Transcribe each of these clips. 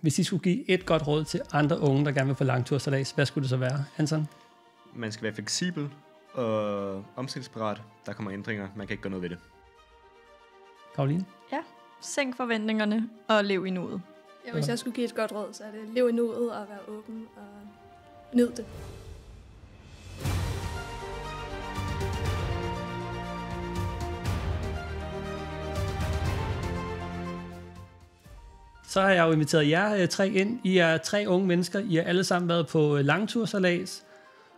Hvis I skulle give et godt råd til andre unge, der gerne vil på langtursejlads, hvad skulle det så være, Anton? Man skal være fleksibel og omstillingsparat. Der kommer ændringer. Man kan ikke gøre noget ved det. Karoline? Ja, sænk forventningerne og lev i nuet. Ja, hvis jeg skulle give et godt råd, så er det lev i nuet og være åben og nyd det. Så har jeg jo inviteret jer 3 ind. I er 3 unge mennesker. I har alle sammen været på langtursejlads.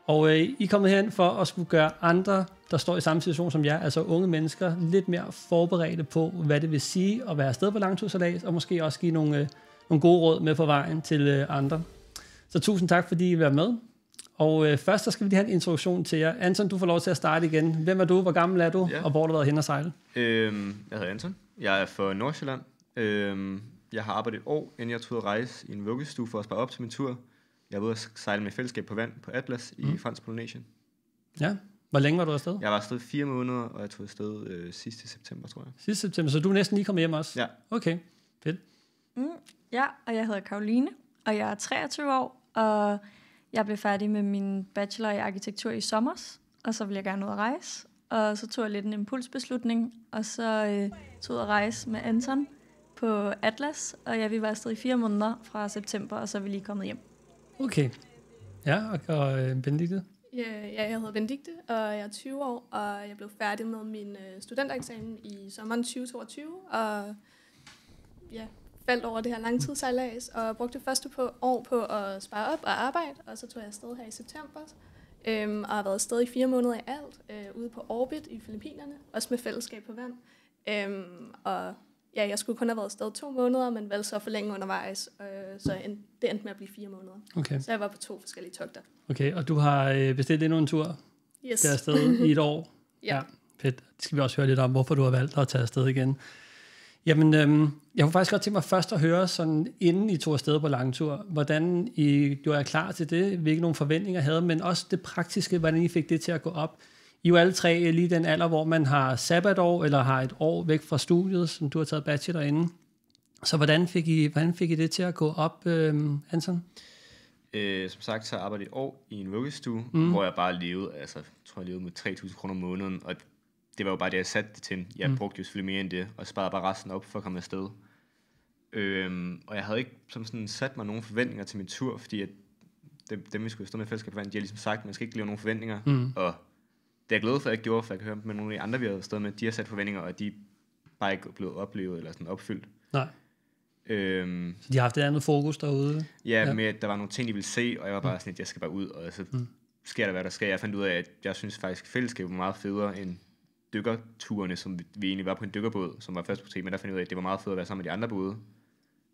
Og I er kommet herind for at skulle gøre andre, der står i samme situation som jer, altså unge mennesker, lidt mere forberedte på, hvad det vil sige at være afsted på langtursejlads, og måske også give nogle gode råd med på vejen til andre. Så tusind tak, fordi I vil være med. Og først så skal vi lige have en introduktion til jer. Anton, du får lov til at starte igen. Hvem er du? Hvor gammel er du? Ja. Og hvor har du været hen og sejle? Jeg hedder Anton. Jeg er fra Nordsjælland. Jeg har arbejdet et år, inden jeg tog at rejse i en vuggestue for at spare op til min tur. Jeg var ude at sejle med fællesskab på vand på Atlas i Fransk Polynesien. Ja. Hvor længe var du afsted? Jeg var afsted 4 måneder, og jeg tog afsted sidste september, tror jeg. Sidste september, så du er næsten lige kommet hjem også? Ja. Okay, fedt. Ja, og jeg hedder Karoline, og jeg er 23 år, og jeg blev færdig med min bachelor i arkitektur i sommers, og så ville jeg gerne ud at rejse. Og så tog jeg lidt en impulsbeslutning, og så tog jeg ud at rejse med Anton på Atlas, og ja, vi var afsted i 4 måneder fra september, og så er vi lige kommet hjem. Okay. Ja, og Benedikte? Ja, jeg hedder Benedikte, og jeg er 20 år, og jeg blev færdig med min studentereksamen i sommeren 2022, og ja, faldt over det her langtidssejlads, og brugte det første år på at spare op og arbejde, og så tog jeg afsted her i september, og har været afsted i 4 måneder i alt, ude på Orbit i Filippinerne, også med fællesskab på vand, og ja, jeg skulle kun have været afsted 2 måneder, men valgte så at forlænge undervejs, så det endte med at blive 4 måneder. Okay. Så jeg var på 2 forskellige togter. Okay, og du har bestilt endnu en tur Yes. til afsted i et år? Ja. Fedt. Det skal vi også høre lidt om, hvorfor du har valgt at tage afsted igen. Jamen, jeg kunne faktisk godt tænke mig først at høre, sådan, inden I tog afsted på langtur, hvordan I gjorde jer klar til det, hvilke nogle forventninger I havde, men også det praktiske, hvordan I fik det til at gå op. I er jo alle 3 lige den alder, hvor man har sabbatår, eller har et år væk fra studiet, som du har taget bachelor inden. Så hvordan fik I det til at gå op, Anton? Som sagt, så arbejdede jeg et år i en vuggestue, hvor jeg bare levede, altså, jeg tror, jeg levede med 3.000 kroner om måneden, og det var jo bare det, jeg satte det til. Jeg brugte jo selvfølgelig mere end det, og sparede bare resten op for at komme afsted. Og jeg havde ikke som sådan sat mig nogen forventninger til min tur, fordi at dem, vi skulle stå med fællesskab på vand, de har ligesom sagt, man skal ikke leve nogen forventninger, og det er jeg glad for, at jeg ikke gjorde, for jeg kan høre med nogle af de andre, vi havde stået med, de har sat forventninger, og de er bare ikke blevet oplevet eller sådan opfyldt. Nej. Så de har haft et andet fokus derude? Ja, med at der var nogle ting, de ville se, og jeg var bare sådan, at jeg skal bare ud, og så sker der, hvad der sker. Jeg fandt ud af, at jeg synes faktisk, at fællesskabet var meget federe end dykkerturene, som vi egentlig var på en dykkerbåd, som var først på men der fandt jeg ud af, at det var meget fedt at være sammen med de andre både.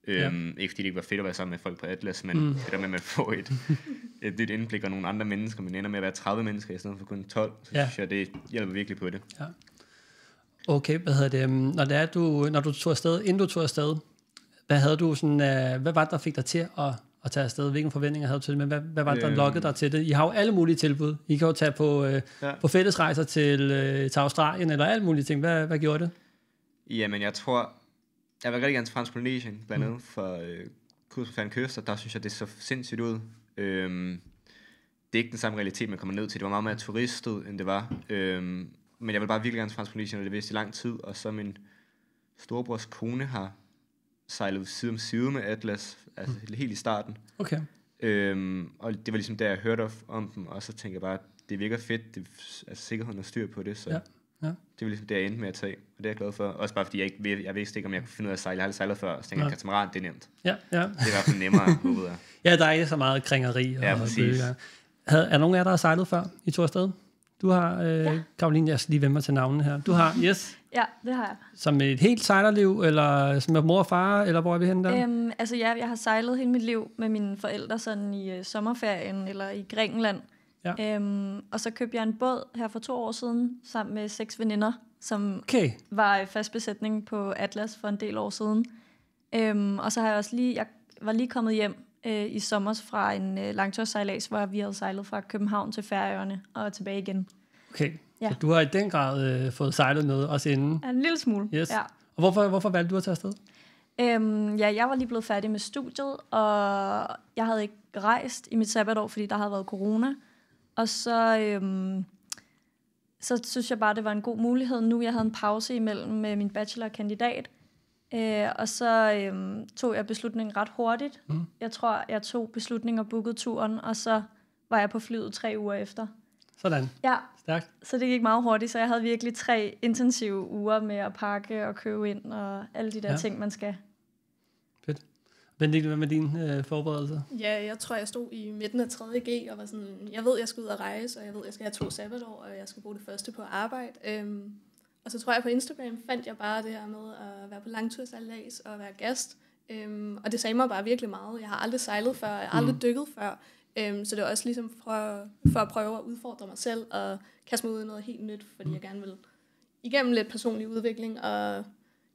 Ikke fordi det ikke var fedt at være sammen med folk på Atlas, men det der med, at man får et nyt indblik og nogle andre mennesker, men ender med at være 30 mennesker i stedet for kun 12, så synes jeg, det hjælper virkelig på det. Ja. Okay, hvad hedder det? Når du tog afsted, inden du tog afsted, hvad var det, der fik dig til at tage afsted? Hvilke forventninger havde du til det? Men hvad var det, der lokkede dig til det? I har jo alle mulige tilbud. I kan jo tage på fællesrejser til Australien, eller alle mulige ting. Hvad gjorde det? Jamen, jeg vil rigtig gerne til Fransk Polynesien, blandt andet for kurs på Fjern Kyst, og der synes jeg, det så sindssygt ud. Det er ikke den samme realitet, man kommer ned til. Det var meget mere turistet, end det var. Men jeg vil bare virkelig gerne til Fransk Polynesien, og det vidste i lang tid. Og så min storebrors kone har sejlet side om side med Atlas, altså helt i starten. Okay. Og det var ligesom der, jeg hørte om dem, og så tænkte jeg bare, det virker fedt, altså sikkerheden er styr på det, så det var ligesom det, jeg endte med at tage, og det er jeg glad for. Også bare fordi, jeg vidste ikke, om jeg kunne finde ud af at sejle. Jeg har aldrig sejlet før, så tænkte jeg, katamaran, det er nemt. Ja. Det er i hvert fald nemmere, håbede jeg. Ja, der er ikke så meget kringeri. Ja, præcis. Er nogen af jer, der har sejlet før i to afsted? Du har, Karoline, jeg skal lige vende mig til navnene her. Du har, yes. Ja, det har jeg. Som et helt sejlerliv, eller som med mor og far, eller hvor er vi henne der? Altså ja, jeg har sejlet hele mit liv med mine forældre sådan i sommerferien, eller i Grækenland. Ja. Og så købte jeg en båd her for 2 år siden, sammen med 6 veninder, som var fast besætning på Atlas for en del år siden. Og så har jeg også jeg var lige kommet hjem i sommer fra en langturssejlads, hvor vi havde sejlet fra København til Færøerne og tilbage igen. Okay, ja. Så du har i den grad fået sejlet noget også inden? Ja, en lille smule, yes. ja. Og hvorfor valgte du at tage afsted? Ja, jeg var lige blevet færdig med studiet, og jeg havde ikke rejst i mit sabbatår, fordi der havde været corona. Og så synes jeg bare, det var en god mulighed nu. Jeg havde en pause imellem med min bachelorkandidat, og så tog jeg beslutningen ret hurtigt. Jeg tror, jeg tog beslutningen og bookede turen, og så var jeg på flyet 3 uger efter. Sådan. Ja, stærkt. Så det gik meget hurtigt, så jeg havde virkelig 3 intensive uger med at pakke og købe ind, og alle de der ting, man skal. Fedt. Benedikte, hvad med din forberedelse? Ja, jeg tror, jeg stod i midten af 3.G og var sådan, jeg ved, jeg skal ud og rejse, og jeg ved, jeg skal have 2 sabbatår, og jeg skal bruge det første på arbejde. Og så tror jeg på Instagram fandt jeg bare det her med at være på langtursejlads og være gæst. Og det sagde mig bare virkelig meget. Jeg har aldrig sejlet før, jeg har aldrig dykket før. Så det er også ligesom for at prøve at udfordre mig selv og kaste mig ud i noget helt nyt, fordi jeg gerne vil igennem lidt personlig udvikling. Og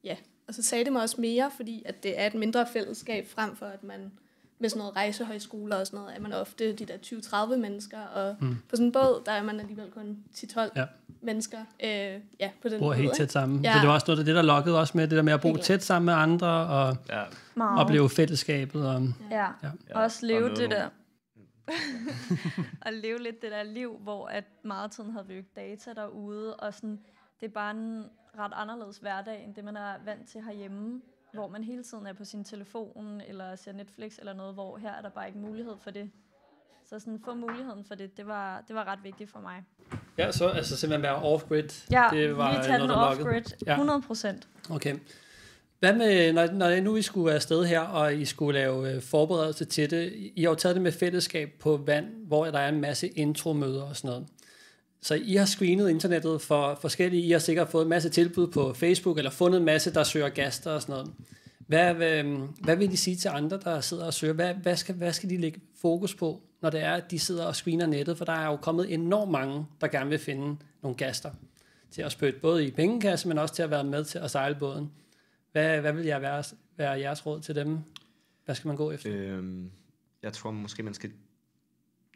ja, og så sagde det mig også mere, fordi at det er et mindre fællesskab frem for, at man med sådan noget rejsehøjskoler og sådan noget, er man ofte de der 20-30 mennesker, og på sådan en båd, der er man alligevel kun 10-12 mennesker på den måde. Helt tæt sammen. Ja. Så det var også noget af det, der lokkede også med, det der med at bo tæt sammen med andre, og opleve fællesskabet. Og også leve det der. Og leve lidt det der liv, hvor at meget tiden havde vi jo ikke data derude, og sådan, det er bare en ret anderledes hverdag, end det man er vant til herhjemme, hvor man hele tiden er på sin telefon, eller ser Netflix eller noget, hvor her er der bare ikke mulighed for det. Så sådan få muligheden for det, det var ret vigtigt for mig. Ja, så altså simpelthen være off-grid. Ja, det var lige tage den off-grid, 100%. Okay. Hvad med, når nu I skulle afsted her, og I skulle lave forberedelse til det, I har jo taget det med fællesskab på vand, hvor der er en masse intromøder og sådan noget. Så I har screenet internettet for forskellige, I har sikkert fået en masse tilbud på Facebook, eller fundet en masse, der søger gæster og sådan noget. Hvad vil de sige til andre, der sidder og søger? Hvad skal de lægge fokus på, når det er, at de sidder og screener nettet? For der er jo kommet enormt mange, der gerne vil finde nogle gæster til at spytte både i pengekassen, men også til at være med til at sejle båden. Hvad vil være jeres råd til dem? Hvad skal man gå efter? Jeg tror måske, man skal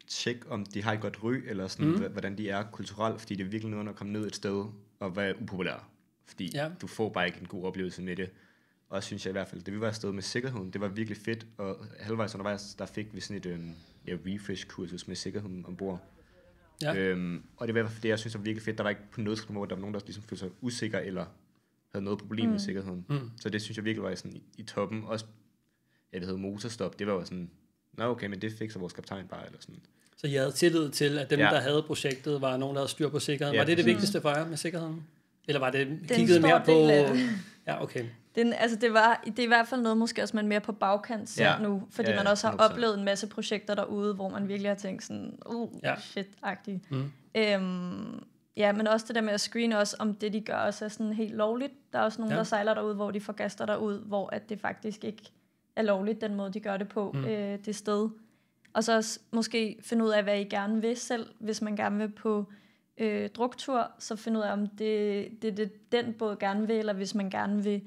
tjekke, om de har et godt ry, eller sådan, hvordan de er kulturelt, fordi det er virkelig noget at komme ned et sted og være upopulær. Fordi du får bare ikke en god oplevelse med det. Og synes jeg i hvert fald, det vi var afsted med sikkerheden, det var virkelig fedt, og halvvejs undervejs, der fik vi sådan et refresh-kursus med sikkerheden ombord. Ja. Og det var det, jeg synes var virkelig fedt. Der var ikke på noget skridt, hvor der var nogen, der ligesom følte sig usikker, eller havde noget problem med sikkerheden. Så det synes jeg virkelig var sådan i toppen. Også, det hedder motorstop, det var jo sådan, okay, men det fikser vores kaptajn bare, eller sådan. Så I havde tillid til, at dem, der havde projektet, var nogen, der havde styr på sikkerheden. Var det vigtigste for jer med sikkerheden? Eller var det kigget mere på? Ja, okay. Det er i hvert fald noget, måske også man mere på bagkant ser nu, fordi man også har oplevet en masse projekter derude, hvor man virkelig har tænkt sådan, shit-agtigt. Men også det der med at screene også, om det de gør også er sådan helt lovligt. Der er også nogen, der sejler derude, hvor de får gæster derud, hvor at det faktisk ikke er lovligt, den måde de gør det på det sted. Og så også måske finde ud af, hvad I gerne vil selv, hvis man gerne vil på druktur, så finde ud af, om det den båd gerne vil, eller hvis man gerne vil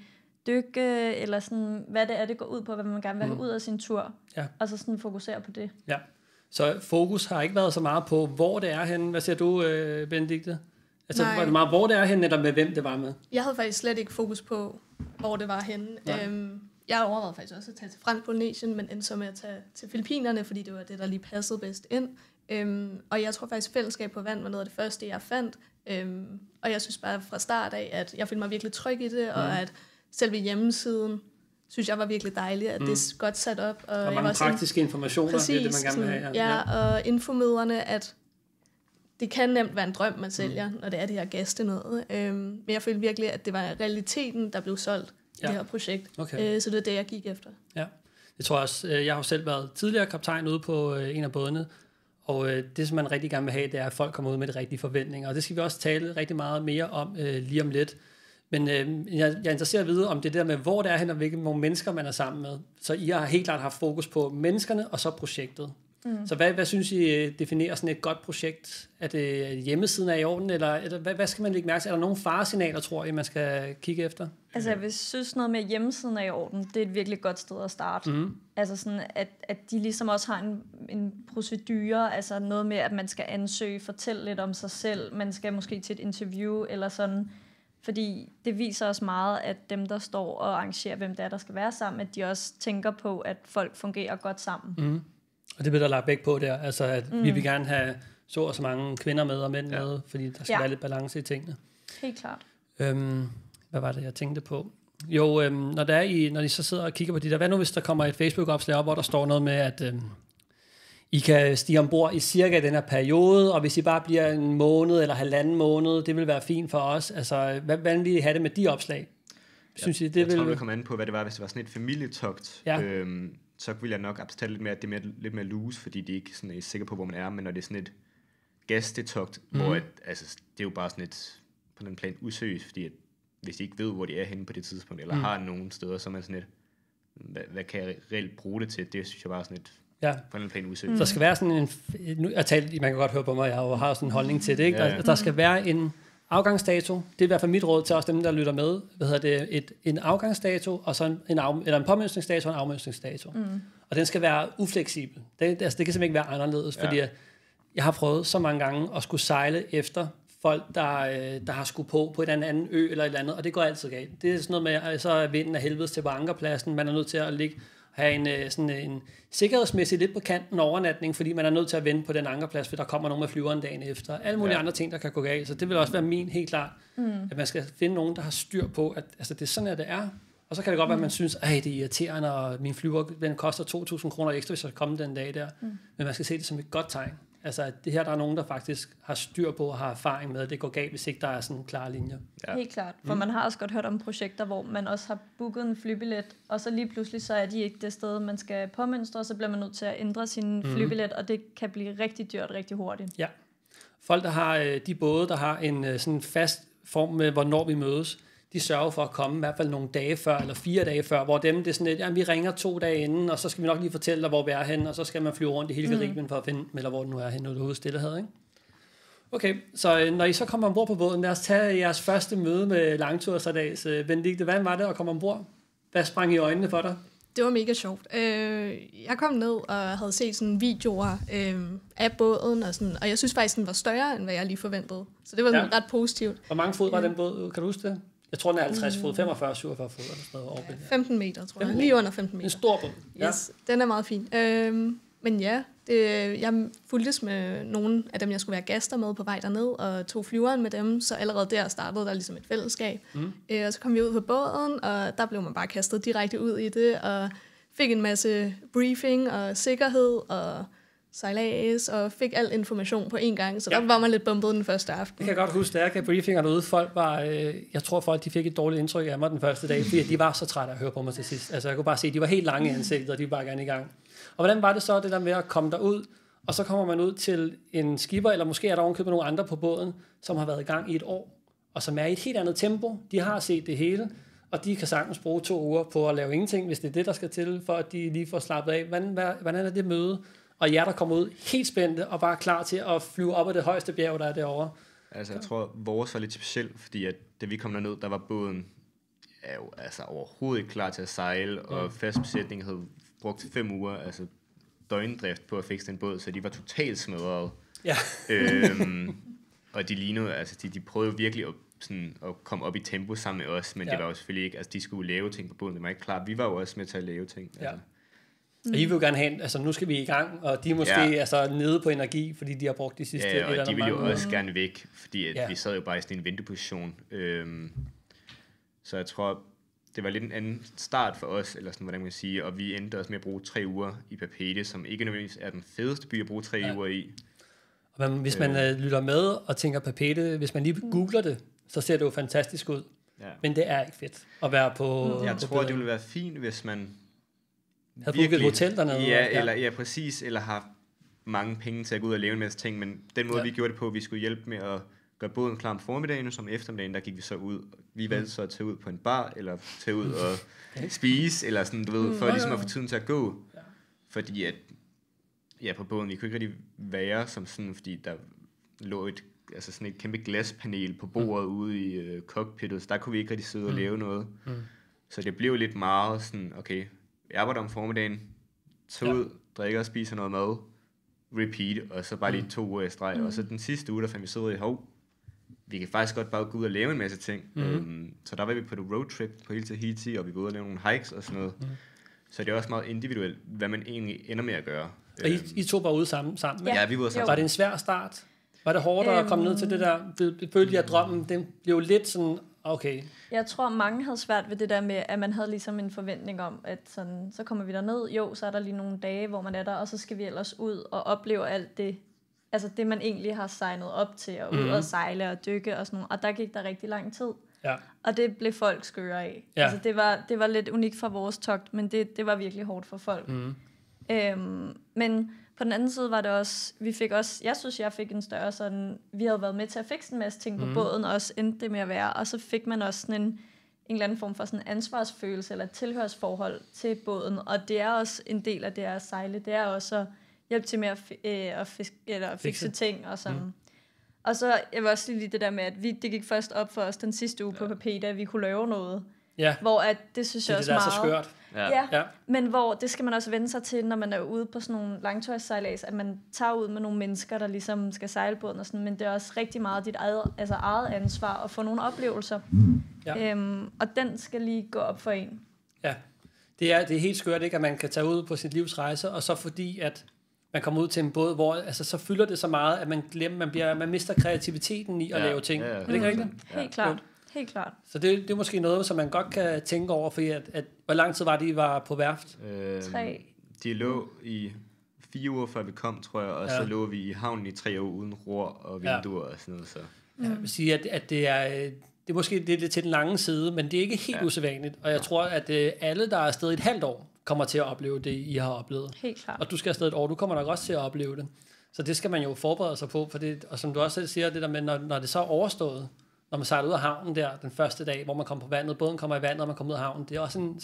dykke, eller sådan, hvad det er, det går ud på, hvad man gerne vil have ud af sin tur, og så sådan fokusere på det. Ja, så fokus har ikke været så meget på, hvor det er henne. Hvad siger du, Benedikte? Altså, var det meget, hvor det er henne, eller med hvem det var med? Jeg havde faktisk slet ikke fokus på, hvor det var henne. Jeg overvejede faktisk også at tage til Fransk Polynesien, men endte så med at tage til Filippinerne, fordi det var det, der lige passede bedst ind. Og jeg tror faktisk, fællesskab på vand var noget af det første, jeg fandt. Og jeg synes bare fra start af, at jeg følte mig virkelig tryg i det, og at selve hjemmesiden, synes jeg var virkelig dejligt, at det er godt sat op. Og mange praktiske informationer, præcis, det er det, man gerne vil have. Ja, og infomøderne, at det kan nemt være en drøm, man sælger, når det er det her gæste noget. Men jeg følte virkelig, at det var realiteten, der blev solgt i det her projekt. Okay. Så det er det, jeg gik efter. Ja, det tror jeg også. Jeg har selv været tidligere kaptajn ude på en af bådene, og det, som man rigtig gerne vil have, det er, at folk kommer ud med de rigtige forventninger. Og det skal vi også tale rigtig meget mere om lige om lidt. Men jeg er interesseret at vide, om det der med, hvor det er hen, og hvilke mennesker man er sammen med. Så I har helt klart haft fokus på menneskerne, og så projektet. Så hvad synes I definerer sådan et godt projekt? Er det hjemmesiden er i orden, eller hvad skal man lægge mærke til? Er der nogle faresignaler, tror I, man skal kigge efter? Altså jeg synes noget med hjemmesiden er i orden, det er et virkelig godt sted at starte. Altså sådan, at de ligesom også har en procedure, altså noget med, at man skal ansøge, fortælle lidt om sig selv, man skal måske til et interview, eller sådan. Fordi det viser os meget, at dem, der står og arrangerer, hvem det er, der skal være sammen, at de også tænker på, at folk fungerer godt sammen. Mm. Og det bliver der lagt væk på der, altså at vi vil gerne have så og så mange kvinder med og mænd med, fordi der skal være lidt balance i tingene. Helt klart. Hvad var det, jeg tænkte på? Jo, når de så sidder og kigger på de der, hvad nu hvis der kommer et Facebook-opslag op, hvor der står noget med, at I kan stige ombord i cirka den her periode, og hvis I bare bliver en måned eller halvanden måned, det vil være fint for os. Altså, hvad vil I have det med de opslag? Synes I, jeg tror, det kommer an på, hvad det var, hvis det var sådan et familietogt. Ja. Så vil jeg nok abstage lidt mere, at det er lidt mere loose, fordi de ikke sådan er sikre på, hvor man er, men når det er sådan et gæstetogt, hvor det er jo bare sådan et, på den plan useriøst, fordi at, hvis de ikke ved, hvor de er henne på det tidspunkt, eller har nogen steder, så er man sådan et, hvad kan jeg reelt bruge det til? Det synes jeg bare sådan et, på den plan useriøst. Der skal være sådan en, man kan godt høre på mig, jeg har sådan en holdning til det, ikke? Der skal være en afgangsdato, det er i hvert fald mit råd til også dem, der lytter med, en afgangsdato, og så en påmønstringsdato og en afmønstringsdato. Og den skal være ufleksibel. Det kan simpelthen ikke være anderledes, fordi jeg har prøvet så mange gange at skulle sejle efter folk, der har skulle på en anden ø eller et eller andet, og det går altid galt. Det er sådan noget med, at så er vinden af helvedes til på ankerpladsen, man er nødt til at have en sikkerhedsmæssigt lidt på kanten overnatning, fordi man er nødt til at vente på den ankerplads, for der kommer nogen med flyveren dagen efter. Alle mulige andre ting, der kan gå galt. Så det vil også være min helt klart, at man skal finde nogen, der har styr på, at altså, det er sådan, at det er. Og så kan det godt være, at man synes, at det er irriterende, og min flyver den koster 2.000 kroner ekstra, hvis jeg kommer den dag der. Men man skal se det som et godt tegn. Altså, at det her, der er nogen, der faktisk har styr på og har erfaring med, at det går galt, hvis ikke der er sådan en klar linje. Ja. Helt klart. For man har også godt hørt om projekter, hvor man også har booket en flybillet, og så lige pludselig, så er de ikke det sted, man skal påmønstre, og så bliver man nødt til at ændre sin flybillet, og det kan blive rigtig dyrt rigtig hurtigt. Ja. Folk, der har de både, der har en sådan fast form med, hvornår vi mødes, de sørger for at komme i hvert fald nogle dage før, eller 4 dage før, hvor dem, det er sådan lidt, vi ringer 2 dage inden, og så skal vi nok lige fortælle dig, hvor vi er henne, og så skal man flyve rundt i hele Karibien for at finde, eller hvor det nu er henne, ude i Stillehavet, ikke? Okay, så når I så kommer ombord på båden, lad os tage jeres første møde med langtursejlads. Benedikte, hvad var det at komme ombord? Hvad sprang i øjnene for dig? Det var mega sjovt. Jeg kom ned og havde set sådan videoer af båden, og jeg synes faktisk, den var større, end hvad jeg lige forventede. Så det var sådan ret positivt. Hvor mange fod var den båd? Kan du huske det? Jeg tror, den er 50 fod, 45-47 fod eller sådan noget over. 15 meter, tror jeg. Lige under 15 meter. En stor båd. Ja. Yes, den er meget fin. Men ja, jeg fulgtes med nogle af dem, jeg skulle være gæster med på vej derned, og tog flyveren med dem, så allerede der startede der ligesom et fællesskab. Og så kom vi ud på båden, og der blev man bare kastet direkte ud i det, og fik en masse briefing og sikkerhed og sejlads, og fik al information på en gang, så der var man lidt bumpet den første aften. Jeg kan godt huske, da jeg gav briefingerne ude, folk var, jeg tror folk, de fik et dårligt indtryk af mig den første dag, fordi de var så trætte af at høre på mig til sidst. Altså jeg kunne bare se, de var helt lange i ansigtet, og de var bare gerne i gang. Og hvordan var det så, det der med at komme derud, og så kommer man ud til en skipper, eller måske er der ovenkøbet nogle andre på båden, som har været i gang i et år, og som er i et helt andet tempo. De har set det hele, og de kan sagtens bruge 2 uger på at lave ingenting, hvis det er det, der skal til, for at de lige får slappet af. Hvordan er det møde? Og jer, der kommer ud helt spændte og bare klar til at flyve op ad det højeste bjerg, der er derovre. Altså, jeg tror, vores var lidt specielt, fordi at da vi kom derned, der var båden jo altså overhovedet ikke klar til at sejle, og fastbesætningen havde brugt 5 uger, altså døgndrift på at fikse den båd, så de var totalt smadret. Ja. Og de lignede, altså de prøvede virkelig at komme op i tempo sammen med os, men det var jo selvfølgelig ikke, altså de skulle lave ting på båden, det var ikke klart. Vi var jo også med til at lave ting. Ja. Altså. Og I vil jo gerne have, altså nu skal vi i gang, og de er måske altså nede på energi, fordi de har brugt de sidste et eller andet. Ja, og de vil jo også gerne væk, fordi at vi sad jo bare i sådan en venteposition. Så jeg tror, det var lidt en anden start for os, eller sådan, hvordan man kan sige, og vi endte også med at bruge 3 uger i Papeete, som ikke nødvendigvis er den fedeste by at bruge 3 uger i. Og hvis man lytter med og tænker Papeete, hvis man lige googler det, så ser det jo fantastisk ud. Ja. Men det er ikke fedt at være på... Jeg tror, det ville være fint, hvis man havde booket et hotel dernede. Ja, præcis, eller har mange penge til at gå ud og lave en masse ting, men den måde, vi gjorde det på, vi skulle hjælpe med at gøre båden klar om formiddagen, og som eftermiddagen, der gik vi så ud. Vi valgte så at tage ud på en bar, eller tage ud og spise, eller sådan, du ved, for ligesom at få tiden til at gå. Ja. Fordi at, på båden, vi kunne ikke rigtig være som sådan, fordi der lå sådan et kæmpe glaspanel på bordet ude i cockpittet, så der kunne vi ikke rigtig sidde og lave noget. Så det blev lidt meget sådan, okay, vi arbejder om formiddagen, tager ud, drikker og spiser noget mad, repeat, og så bare lige 2 uger i streg. Og så den sidste uge, der fandt vi så ud i, vi kan faktisk godt bare gå ud og lave en masse ting. Så der var vi på et roadtrip på hele Tahiti, og vi var ude og lave nogle hikes og sådan noget. Så det er også meget individuelt, hvad man egentlig ender med at gøre. Og I to var ude sammen? Ja, vi var sammen. Var det en svær start? Var det hårdt at komme ned til det der? Følte jeg, at drømmen den blev lidt sådan, okay. Jeg tror, mange havde svært ved det der med, at man havde ligesom en forventning om, at sådan, så kommer vi derned. Jo, så er der lige nogle dage, hvor man er der, og så skal vi ellers ud og opleve alt det, altså det, man egentlig har signet op til, og ud og sejle og dykke og sådan noget. Og der gik der rigtig lang tid. Ja. Og det blev folk skøre af. Ja. Altså det var lidt unikt for vores togt, men det var virkelig hårdt for folk. Men på den anden side var det også, jeg fik en større sådan, vi havde været med til at fikse en masse ting på båden, og også endte det med at være, og så fik man også sådan en eller anden form for sådan ansvarsfølelse, eller tilhørsforhold til båden, og det er også en del af det at sejle, det er også at hjælpe til med at fikse ting, og sådan. Og så, jeg vil også lige det der med, at det gik først op for os den sidste uge på Papeda, at vi kunne lave noget. Ja. Hvor at, det synes jeg også meget... Det er så skørt. Ja, men hvor det skal man også vende sig til, når man er ude på sådan nogle langturssejlads, at man tager ud med nogle mennesker, der ligesom skal sejle båden og sådan, men det er også rigtig meget dit eget ansvar at få nogle oplevelser. Og den skal lige gå op for en. Ja, det er helt skørt, ikke, at man kan tage ud på sit livs rejse, og så fordi at man kommer ud til en båd, hvor altså, så fylder det så meget, at man glemmer, man mister kreativiteten i at lave ting. Ja. Er det ikke rigtigt? Helt klart. Helt klart. Så det er måske noget, som man godt kan tænke over, fordi at hvor lang tid var det, I var på værft? 3. De lå i 4 uger, før vi kom, tror jeg, og så lå vi i havnen i 3 år uden ror og vinduer og sådan noget. Så. Jeg vil sige, at det er måske lidt til den lange side, men det er ikke helt usædvanligt, og jeg tror, at alle, der er afsted i et halvt år, kommer til at opleve det, I har oplevet. Helt klart. Og du skal afsted et år, du kommer nok også til at opleve det. Så det skal man jo forberede sig på, for det, og som du også selv siger, det der med, når det så er overstået, når man sejler ud af havnen der den første dag, hvor man kommer på vandet, båden kommer i vandet, og man kommer ud af havnen, det er også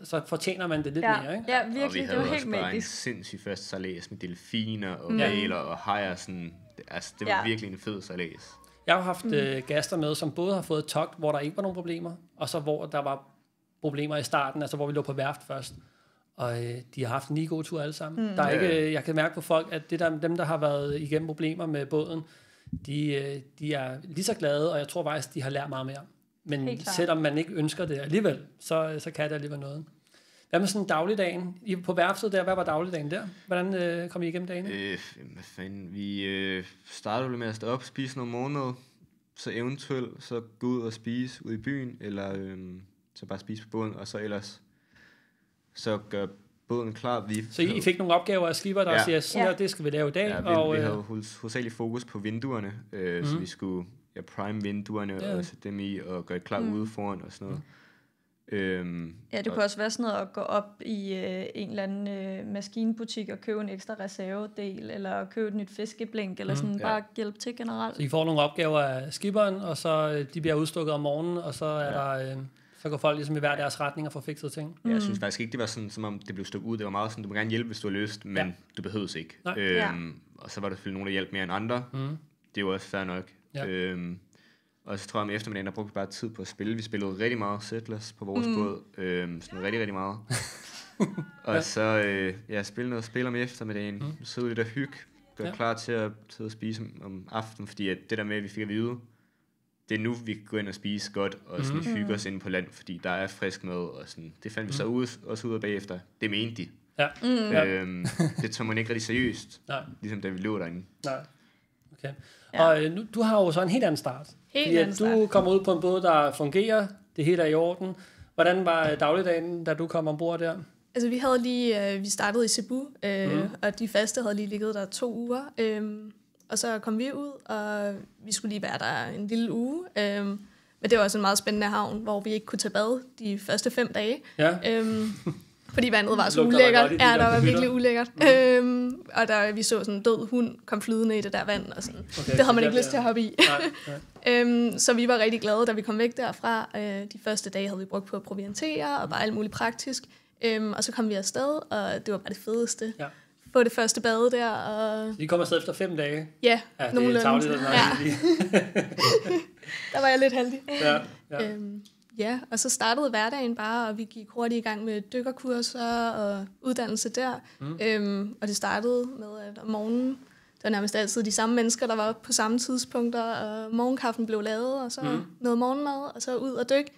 så fortjener man det lidt mere, ikke? Ja, virkelig, og vi det var helt magisk. bare en sindssyg første sejlads med delfiner og valer og hajer, sådan, altså det var virkelig en fed sejlads. Jeg har haft gæster med, som både har fået togt, hvor der ikke var nogen problemer, og så hvor der var problemer i starten, altså hvor vi lå på værft først. Og de har haft en lige god tur alle sammen. Der er ikke, jeg kan mærke på folk, at dem, der har været igennem problemer med båden, de er lige så glade, og jeg tror faktisk, de har lært meget mere. Men selvom man ikke ønsker det alligevel, så kan det alligevel noget. Hvad med sådan dagligdagen? På værftet der, hvad var dagligdagen der? Hvordan kom I igennem dagen? Hvad fanden? Vi startede med at stå op, spise noget morgenmad, så eventuelt så gå ud og spise ude i byen, eller så bare spise på båden, og så ellers så gør båden klar. Så I fik nogle opgaver af skipper, der siger, sådan det skal vi lave i dag? Ja, vi havde hovedsageligt fokus på vinduerne, så vi skulle prime vinduerne og sætte dem i, og gøre klar ude foran og sådan noget. Det kunne også være sådan noget at gå op i en eller anden maskinbutik og købe en ekstra reservedel, eller købe et nyt fiskeblink, eller sådan bare hjælpe til generelt. Så I får nogle opgaver af skipperen, og så de bliver udstukket om morgenen, og så er der... Så går folk ligesom i hver deres retning og får fikset ting. Jeg synes faktisk ikke, det var sådan, som om det blev stukket ud. Det var meget sådan, du må gerne hjælpe, hvis du har lyst, men du behøves ikke. Og så var der selvfølgelig nogen, der hjalp mere end andre. Det er jo også fair nok. Og så tror jeg, om eftermiddagen, der brugte vi bare tid på at spille. Vi spillede rigtig meget Settlers på vores båd. Sådan rigtig, rigtig meget. Og så spille noget spil om eftermiddagen. Sidde lidt og hygge. Gøre klar til at spise om aftenen, fordi at det der med, at vi fik at vide, det er nu, vi kan gå ind og spise godt, og sådan hygge os inde på land, fordi der er frisk mad, og sådan. Det fandt vi så også ud af bagefter. Det mente de. Ja. Det tog man ikke rigtig seriøst, ligesom da vi lå derinde. Nej. Okay. Og nu, du har jo så en helt anden start. Du kommer ud på en båd, der fungerer, det hele er i orden. Hvordan var dagligdagen, da du kom ombord der? Altså vi havde lige, vi startede i Cebu, og de faste havde lige ligget der 2 uger. Og så kom vi ud, og vi skulle lige være der en lille uge. Men det var også en meget spændende havn, hvor vi ikke kunne tage bad de første 5 dage. Ja. Fordi vandet var så ulækkert. Ja, der var virkelig ulækkert. Og der vi så sådan en død hund kom flydende i det der vand. Og sådan. Okay, det havde man ikke lyst til at hoppe i. Nej. Så vi var rigtig glade, da vi kom væk derfra. De første dage havde vi brugt på at proviantere, og bare alt muligt praktisk. Og så kom vi afsted, og det var bare det fedeste. Ja. På det første bade der. Og... Så I kom afsted efter 5 dage? Ja, nogenlunde. Det er tavligt, der var jeg lidt heldig. Ja. Og så startede hverdagen bare, og vi gik hurtigt i gang med dykkerkurser og uddannelse der. Og det startede med, at om morgenen, det var nærmest altid de samme mennesker, der var på samme tidspunkter, og morgenkaffen blev lavet, og så noget morgenmad, og så ud og dykke.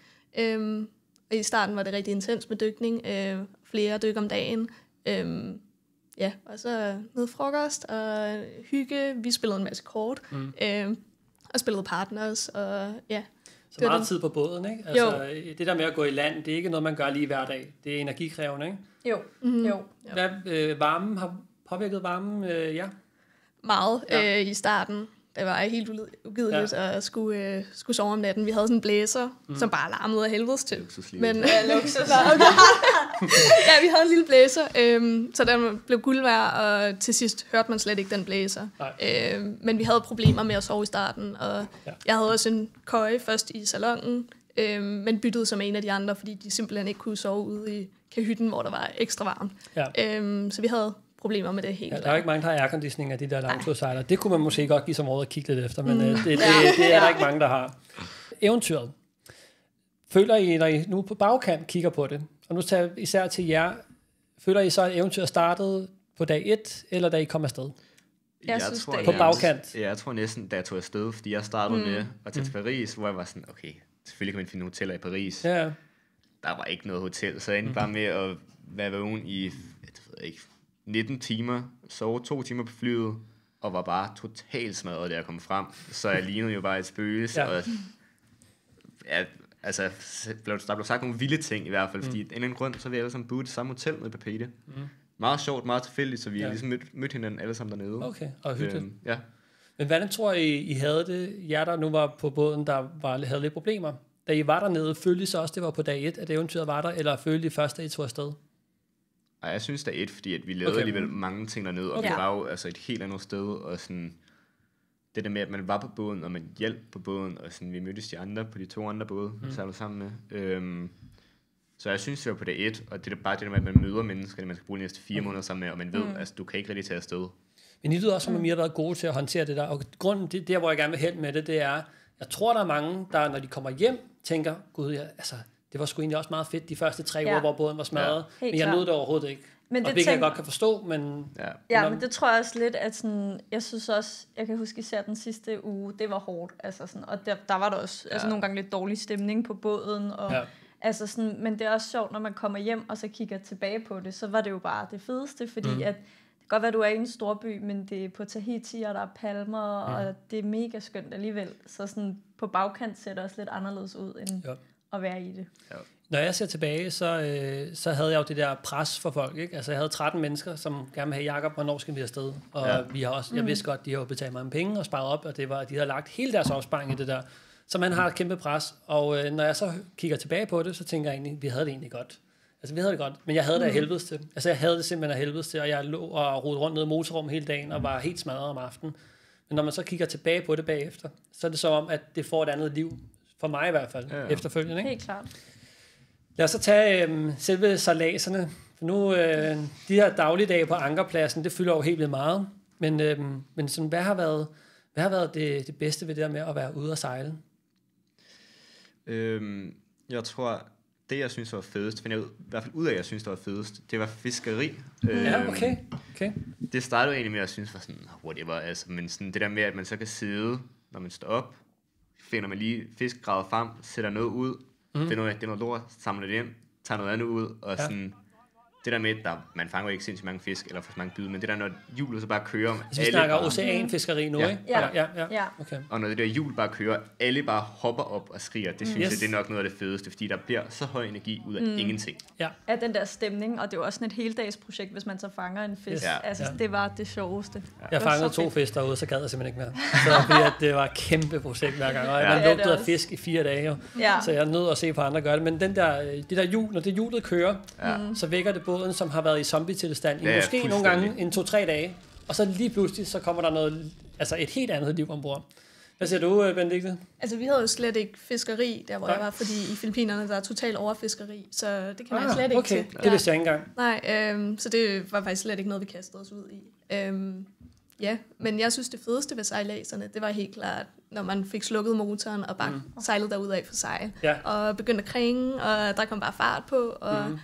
Og i starten var det rigtig intens med dykning, flere dyk om dagen. Ja, og så noget frokost og hygge. Vi spillede en masse kort, og spillede partners, og ja. Så meget tid på båden, ikke? Altså, det der med at gå i land, det er ikke noget, man gør lige hver dag. Det er energikrævende, ikke? Jo. Hvad varmen har påvirket varmen, ja? Meget i starten. Det var helt ugideligt at skulle sove om natten. Vi havde sådan en blæser, som bare larmede af helvedes til. Men luksus. Ja, vi havde en lille blæser, så den blev guld værd, og til sidst hørte man slet ikke den blæser. Men vi havde problemer med at sove i starten, og jeg havde også en køje først i salonen, men byttede som en af de andre, fordi de simpelthen ikke kunne sove ude i kahytten, hvor der var ekstra varmt. Så vi havde problemer med det hele. Ja, der er ikke mange, der har airconditioning af de der langtursejlere. Det kunne man måske godt give som råd at kigge lidt efter, men det er der ikke mange, der har. Eventyret. Føler I, når I nu på bagkant kigger på det, og nu tager især til jer, føler I så, at eventyret startede på dag 1, eller da I kom afsted? Jeg synes, på bagkant. Jeg tror næsten, da jeg tog afsted, fordi jeg startede med at tage til Paris, hvor jeg var sådan, okay, selvfølgelig kan man finde hoteller i Paris. Ja. Der var ikke noget hotel, så jeg endte bare med at være vågen i, jeg ved ikke, 19 timer, sove 2 timer på flyet, og var bare totalt smadret, da jeg kom frem. Så jeg lignede jo bare et spøgelse, og altså, der blev sagt nogle vilde ting i hvert fald, fordi af en eller anden grund, så vi alle sammen boet i samme hotel med Papete. Meget sjovt, meget tilfældigt, så vi ligesom mødte hinanden alle sammen dernede. Okay, og hyggeligt. Ja. Men hvordan tror I havde det, jer der nu var på båden, der havde lidt problemer? Da I var dernede, følte I så også, det var på dag 1, at eventyret var der, eller følte I først, da I tog afsted? Ej, jeg synes, dag 1, fordi at vi lavede alligevel mange ting dernede, og vi var jo altså et helt andet sted, og sådan, det der med, at man var på båden, og man hjalp på båden, og sådan, vi mødtes de andre på de 2 andre både, vi sejlede sammen med. Så jeg synes, det var på dag 1, og det er bare det der med, at man møder mennesker, man skal bruge de næste 4 måneder sammen med, og man ved, altså, du kan ikke rigtig tage afsted. Men I lyder også, som om I har været gode til at håndtere det der, og grunden, det der, hvor jeg gerne vil hen med det, det er, jeg tror, der er mange, der når de kommer hjem, tænker, gud, det var sgu egentlig også meget fedt, de første 3 uger, hvor båden var smadret, men jeg nød det overhovedet ikke. Men og det jeg godt kan forstå, men... men det tror jeg også lidt, at sådan, jeg synes også, jeg kan huske især den sidste uge, det var hårdt, altså sådan, og der var der også altså nogle gange lidt dårlig stemning på båden, og altså sådan, men det er også sjovt, når man kommer hjem, og så kigger tilbage på det, så var det jo bare det fedeste, fordi at det kan godt være, at du er i en storby, men det er på Tahiti, og der er palmer, og det er mega skønt alligevel, så sådan på bagkant ser det også lidt anderledes ud, end at være i det. Når jeg ser tilbage, så havde jeg jo det der pres for folk, ikke? Altså jeg havde 13 mennesker, som gerne ville have Jakob, hvornår skal vi afsted? Og vi har også, jeg vidste godt, de har jo betalt mange penge og sparet op, og det var, de havde lagt hele deres opsparing i det der. Så man har et kæmpe pres, og når jeg så kigger tilbage på det, så tænker jeg egentlig, vi havde det egentlig godt. Altså vi havde det godt, men jeg havde det af helvedes til. Altså jeg havde det simpelthen af helvedes til, og jeg lå og rodede rundt nede i motorrum hele dagen, og var helt smadret om aftenen. Men når man så kigger tilbage på det bagefter, så er det så om, at det får et andet liv, for mig i hvert fald, efterfølgende. Ikke? Helt klart. Lad os så tage selve sejladserne. Nu, de her dagligdage på ankerpladsen, det fylder jo helt vildt meget. Men sådan, hvad har været det bedste ved det der med at være ude og sejle? Jeg tror, det jeg synes var fedest, finder jeg i hvert fald ud af, jeg synes det var fedest, det var fiskeri. Okay. Det startede egentlig med, at jeg synes var sådan, whatever, altså, men sådan det der med, at man så kan sidde, når man står op, finder man lige fisk gravet frem, sætter noget ud, det er noget lort, samler det ind, tager noget andet ud, og sådan, det der med, man fanger jo ikke sindssygt mange fisk, eller for mange bid, men det der, når hjulet så bare kører, vi snakker oceanfiskeri nu, ikke? Ja. Okay. Og når det der hjul bare kører, alle bare hopper op og skriger, det synes jeg, det er nok noget af det fedeste, fordi der bliver så høj energi ud af ingenting. Ja, den der stemning, og det er jo også sådan et heldagsprojekt, hvis man så fanger en fisk. Altså, det var det sjoveste. Jeg fangede 2 fisk derude, så gad jeg simpelthen ikke mere. Så fordi at det var et kæmpe projekt hver gang, og man lugtede af fisk i 4 dage, jo. Så jeg nød at se på andre gøre det, men det der hjul, når det hjulet kører, så vækker det båden, som har været i zombie-tilstand i måske nogle gange en 2-3 dage, og så lige pludselig, så kommer der noget, altså et helt andet liv ombord. Hvad siger du, Benedikte? Altså, vi havde jo slet ikke fiskeri, der hvor jeg var, fordi i Filippinerne, der er totalt overfiskeri, så det kan man slet ikke til. Det vidste jeg ikke engang. Nej, så det var faktisk slet ikke noget, vi kastede os ud i. Men jeg synes, det fedeste ved sejladserne, det var helt klart, når man fik slukket motoren og bare sejlede derudad for sejl, og begyndte at krænge, og der kom bare fart på, og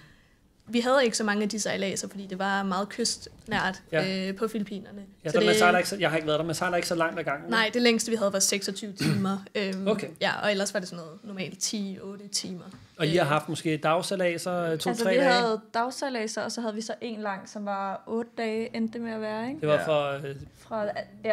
vi havde ikke så mange af de sejladser, fordi det var meget kystnært på Filippinerne. Ja, så det, jeg har ikke været der, men sejler ikke så langt ad gangen. Nej, det længste vi havde var 26 timer. Okay. Ja, og ellers var det sådan noget normalt 10-8 timer. Og I har haft måske dagsejladser 2-3 dage? Vi havde dagsejladser, og så havde vi så en lang, som var 8 dage, endte med at være, ikke? Det var fra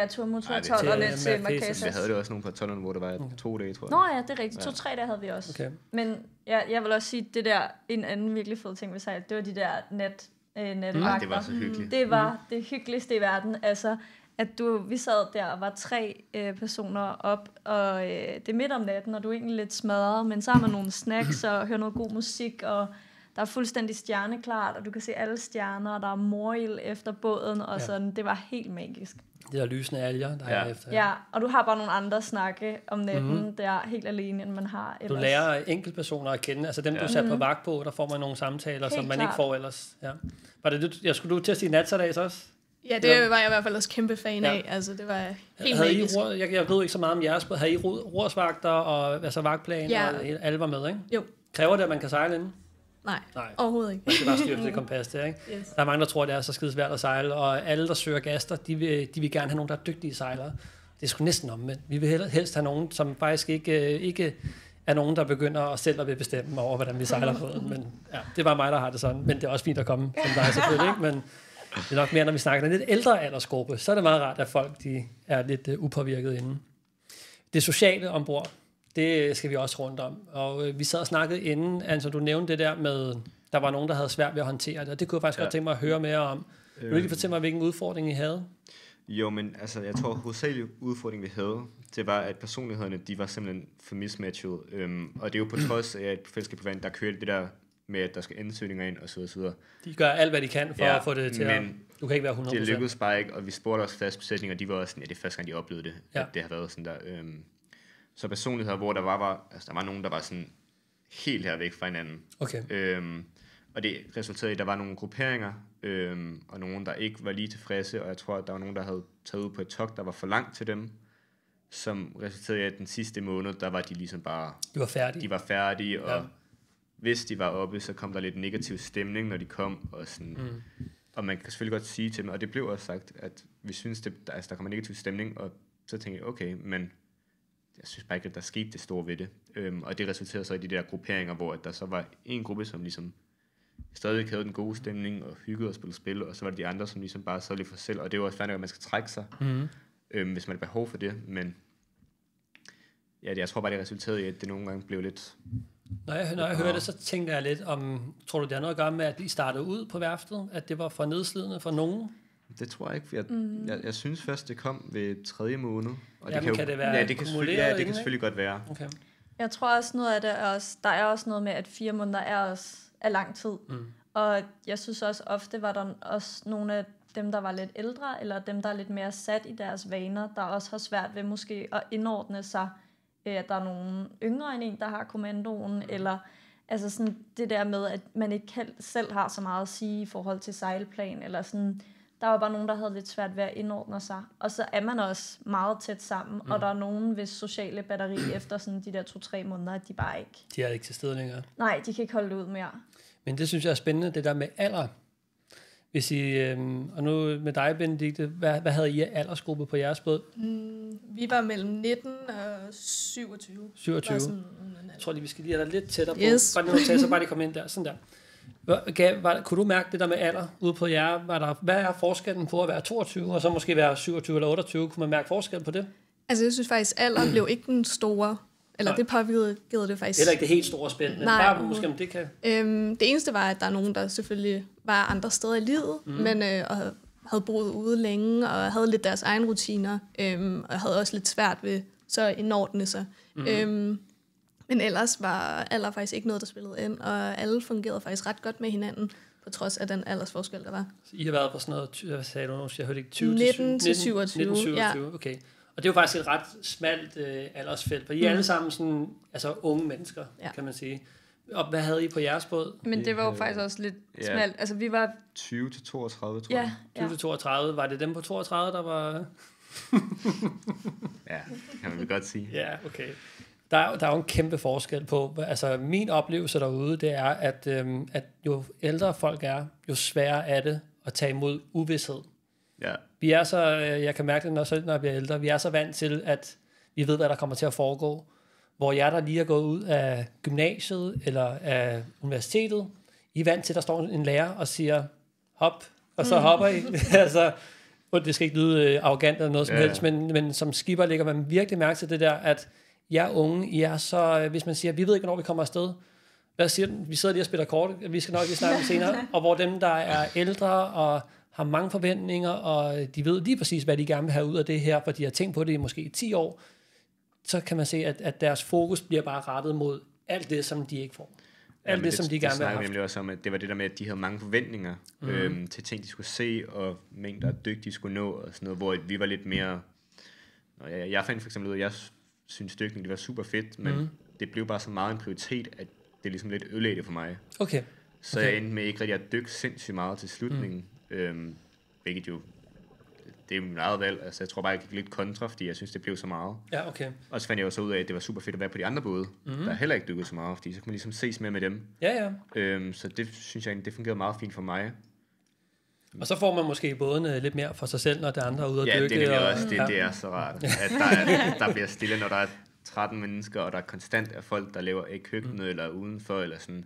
turmotor-tollerne til Marquesas. Vi havde det også nogle på tollerne, hvor det var 2 dage, tror jeg. Nå ja, det er rigtigt. 2-3 dage havde vi også. Okay. Men jeg vil også sige, det der, en anden virkelig fed ting ved sejl, det var de der nattevagter. Det var så hyggeligt. Det var det hyggeligste i verden. Altså, at vi sad der og var 3 personer op, og det er midt om natten, og du er egentlig lidt smadret, men så har man nogle snacks og hører noget god musik, og der er fuldstændig stjerneklart, og du kan se alle stjerner, og der er morild efter båden, og sådan. Det var helt magisk. Det der lysende alger, der er efter. Ja, og du har bare nogle andre snakke om natten, der helt alene, end man har ellers. Du lærer enkeltpersoner at kende, altså dem, du sat på vagt på, der får man nogle samtaler, helt som man ikke får ellers. Ja. Var det skulle du til at sige natsejlads også? Ja, det var jeg i hvert fald også kæmpe fan af. Altså, det var helt magisk. Jeg ved ikke så meget om jeres båd. Havde I rorsvagter og altså vagtplan, og alle var med, ikke? Jo. Kræver det, at man kan sejle inden? Nej, overhovedet ikke. Man skal bare styre det kompas der, ikke? Yes. Der er mange, der tror, det er så skide svært at sejle, og alle, der søger gaster, de vil gerne have nogen, der er dygtige sejlere. Det er sgu næsten omvendt. Vi vil helst have nogen, som faktisk ikke er nogen, der begynder at selv at bestemme over, hvordan vi sejler på den. Men ja, det er bare mig, der har det sådan. Men det er også fint at komme som dig selvfølgelig, ikke? Men det er nok mere, når vi snakker en lidt ældre aldersgruppe, så er det meget rart, at folk de er lidt upåvirket inde. Det sociale ombord, det skal vi også rundt om. Og vi sad og snakkede inden, altså du nævnte det der med, der var nogen, der havde svært ved at håndtere det, og det kunne jeg faktisk godt tænke mig at høre mere om. Vil du lige fortælle mig, hvilken udfordring I havde? Jo, men altså, jeg tror, hovedsagelig udfordring, vi havde, det var, at personlighederne, de var simpelthen for mismatchet. Og det er jo på trods af, at fællesskab på vand, der kører det der med, at der skal ansøgninger ind, og så videre. De gør alt, hvad de kan for at få det til at... Du kan ikke være 100%. Det lykkedes bare ikke, og vi spurgte også fast besætning, og de var også sådan, det er første gang, de oplevede det, at det har været sådan der... Så personligheder, hvor der var nogen, der var sådan helt her væk fra hinanden. Okay. Og det resulterede i, at der var nogle grupperinger, og nogen, der ikke var lige tilfredse, og jeg tror, at der var nogen, der havde taget ud på et togt, der var for langt til dem, som resulterede i, at den sidste måned, der var de ligesom bare... De var færdige, og hvis de var oppe, så kom der lidt negativ stemning, når de kom, og sådan... Og man kan selvfølgelig godt sige til dem, og det blev også sagt, at vi synes, der kommer negativ stemning, og så tænkte jeg, okay, men jeg synes bare ikke, at der skete det store ved det. Og det resulterede så i de der grupperinger, hvor der så var en gruppe, som ligesom stadig havde den gode stemning, og hyggede og spillede spil, og så var det de andre, som ligesom bare sad lidt for selv, og det var også færdigt, at man skal trække sig, hvis man har behov for det, men ja, jeg tror bare, det resulterede i, at det nogle gange blev lidt... Når jeg hører det, så tænker jeg lidt om, tror du, det har noget at gøre med, at I startede ud på værftet, at det var for nedslidende for nogen? Det tror jeg ikke, for jeg synes først, det kom ved 3. måned. Og kan det være det kan selvfølgelig godt være. Okay. Jeg tror også, noget af det er også, der er også noget med, at 4 måneder er lang tid. Og jeg synes også, ofte var der også nogle af dem, der var lidt ældre, eller dem, der er lidt mere sat i deres vaner, der også har svært ved måske at indordne sig, at der er nogen yngre end en, der har kommandoen, eller altså sådan det der med, at man ikke selv har så meget at sige i forhold til sejlplan, eller sådan, der var bare nogen, der havde lidt svært ved at indordne sig. Og så er man også meget tæt sammen, og der er nogen, hvis sociale batteri efter sådan de der 2-3 måneder, de bare ikke... De er ikke til stede længere. Nej, de kan ikke holde det ud mere. Men det synes jeg er spændende, det der med alder. Hvis I, og nu med dig, Benedikte, hvad havde I af aldersgruppe på jeres båd? Vi var mellem 19 og 27. 27. Jeg tror lige, vi skal lige have dig lidt tættere på. Yes. Bare lige komme ind der, sådan der. Kunne du mærke det der med alder ude på jer? Hvad er forskellen på at være 22, og så måske være 27 eller 28? Kunne man mærke forskel på det? Altså, jeg synes faktisk, alder blev ikke den store... Eller det påvirkede det faktisk. Eller ikke det helt store spænd, men bare måske om det kan... det eneste var, at der er nogen, der selvfølgelig var andre steder i livet, men og havde boet ude længe, og havde lidt deres egen rutiner, og havde også lidt svært ved så indordne sig. Men ellers var alder faktisk ikke noget, der spillede ind, og alle fungerede faktisk ret godt med hinanden, på trods af den aldersforskel, der var. Så I har været på sådan noget, hvad sagde du nu? Jeg hørte ikke 20 19 til 27. 19-27, ja. Okay. Og det er jo faktisk et ret smalt aldersfelt, for I er alle sammen sådan, altså unge mennesker, kan man sige. Og hvad havde I på jeres båd? Men det var jo faktisk også lidt smalt. Altså vi var 20 til 32, tror jeg. 20 til 32. Var det dem på 32, der var... Ja, kan man vel godt sige. Ja, okay. Der er jo en kæmpe forskel på, altså min oplevelse derude, det er, at jo ældre folk er, jo sværere er det at tage imod uvished. Ja. Vi er så, jeg kan mærke det, når jeg bliver ældre, vi er så vant til, at vi ved, hvad der kommer til at foregå. Hvor jeg, der lige er gået ud af gymnasiet eller af universitetet, I er vant til, at der står en lærer og siger, hop, og så hopper I. Altså, det skal ikke lyde arrogant eller noget som helst, men som skipper lægger man virkelig mærke til det der, at jer unge, I er så, hvis man siger, vi ved ikke, hvornår vi kommer afsted. Hvad siger den? Vi sidder lige og spiller kort, vi skal nok lige snakke om senere. Og hvor dem, der er ældre og har mange forventninger, og de ved lige præcis, hvad de gerne vil have ud af det her, for de har tænkt på det i måske 10 år, så kan man se, at deres fokus bliver bare rettet mod alt det, som de ikke får. Alt det, som de gerne vil have. Det også om, at det var det der med, at de havde mange forventninger til ting, de skulle se, og mængder af dygtige skulle nå, og sådan noget, hvor vi var lidt mere... Jeg fandt for eksempel ud af, at jeg synes dykning, det var super fedt, men det blev bare så meget en prioritet, at det ligesom lidt ødelagde det for mig. Okay. Så jeg endte med ikke rigtig at dykke sindssygt meget til slutningen, hvilket jo... Det er jo mit eget valg. Altså, jeg tror bare, jeg gik lidt kontra, fordi jeg synes, det blev så meget. Ja, okay. Og så fandt jeg jo så ud af, at det var super fedt at være på de andre både, der heller ikke dykkede så meget, fordi så kunne man ligesom ses mere med dem. Ja. Så det synes jeg egentlig, det fungerede meget fint for mig. Og så får man måske bådene lidt mere for sig selv, når der andre er ude at dykke. Ja, det er også. Det er så rart, at der bliver stille, når der er 13 mennesker, og der er konstant af folk, der lever i køkkenet eller udenfor, eller sådan.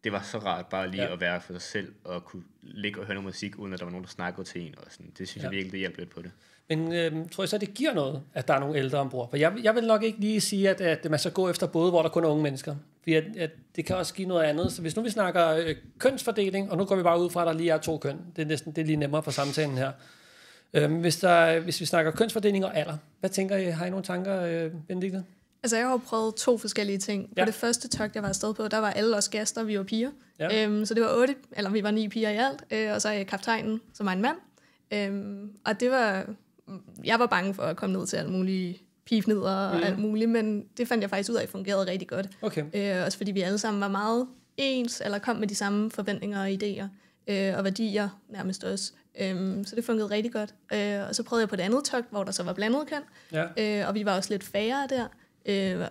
Det var så rart bare lige at være for sig selv, og kunne ligge og høre noget musik, uden at der var nogen, der snakkede til en. Og sådan. Det synes jeg virkelig, det hjalp lidt på det. Men tror jeg så, det giver noget, at der er nogle ældre ombord? For jeg vil nok ikke lige sige, at man skal gå efter både, hvor der kun er unge mennesker. For at det kan også give noget andet. Så hvis nu vi snakker kønsfordeling, og nu går vi bare ud fra, at der lige er 2 køn. Det er lige nemmere for samtalen her. Hvis vi snakker kønsfordeling og alder, hvad tænker I? Har I nogle tanker, Benedikte? Altså, jeg har prøvet 2 forskellige ting. På det første togt, jeg var afsted på, der var alle os gæster, vi var piger. Ja. Så det var vi var 9 piger i alt, og så er kaptajnen, som er en mand. Og det var... Jeg var bange for at komme ned til alle mulige pigefnider og alt muligt, men det fandt jeg faktisk ud af, fungerede rigtig godt. Okay. Også fordi vi alle sammen var meget ens, eller kom med de samme forventninger og idéer, og værdier nærmest også. Så det fungerede rigtig godt. Og så prøvede jeg på det andet togt, hvor der så var blandet køn, og vi var også lidt færre der.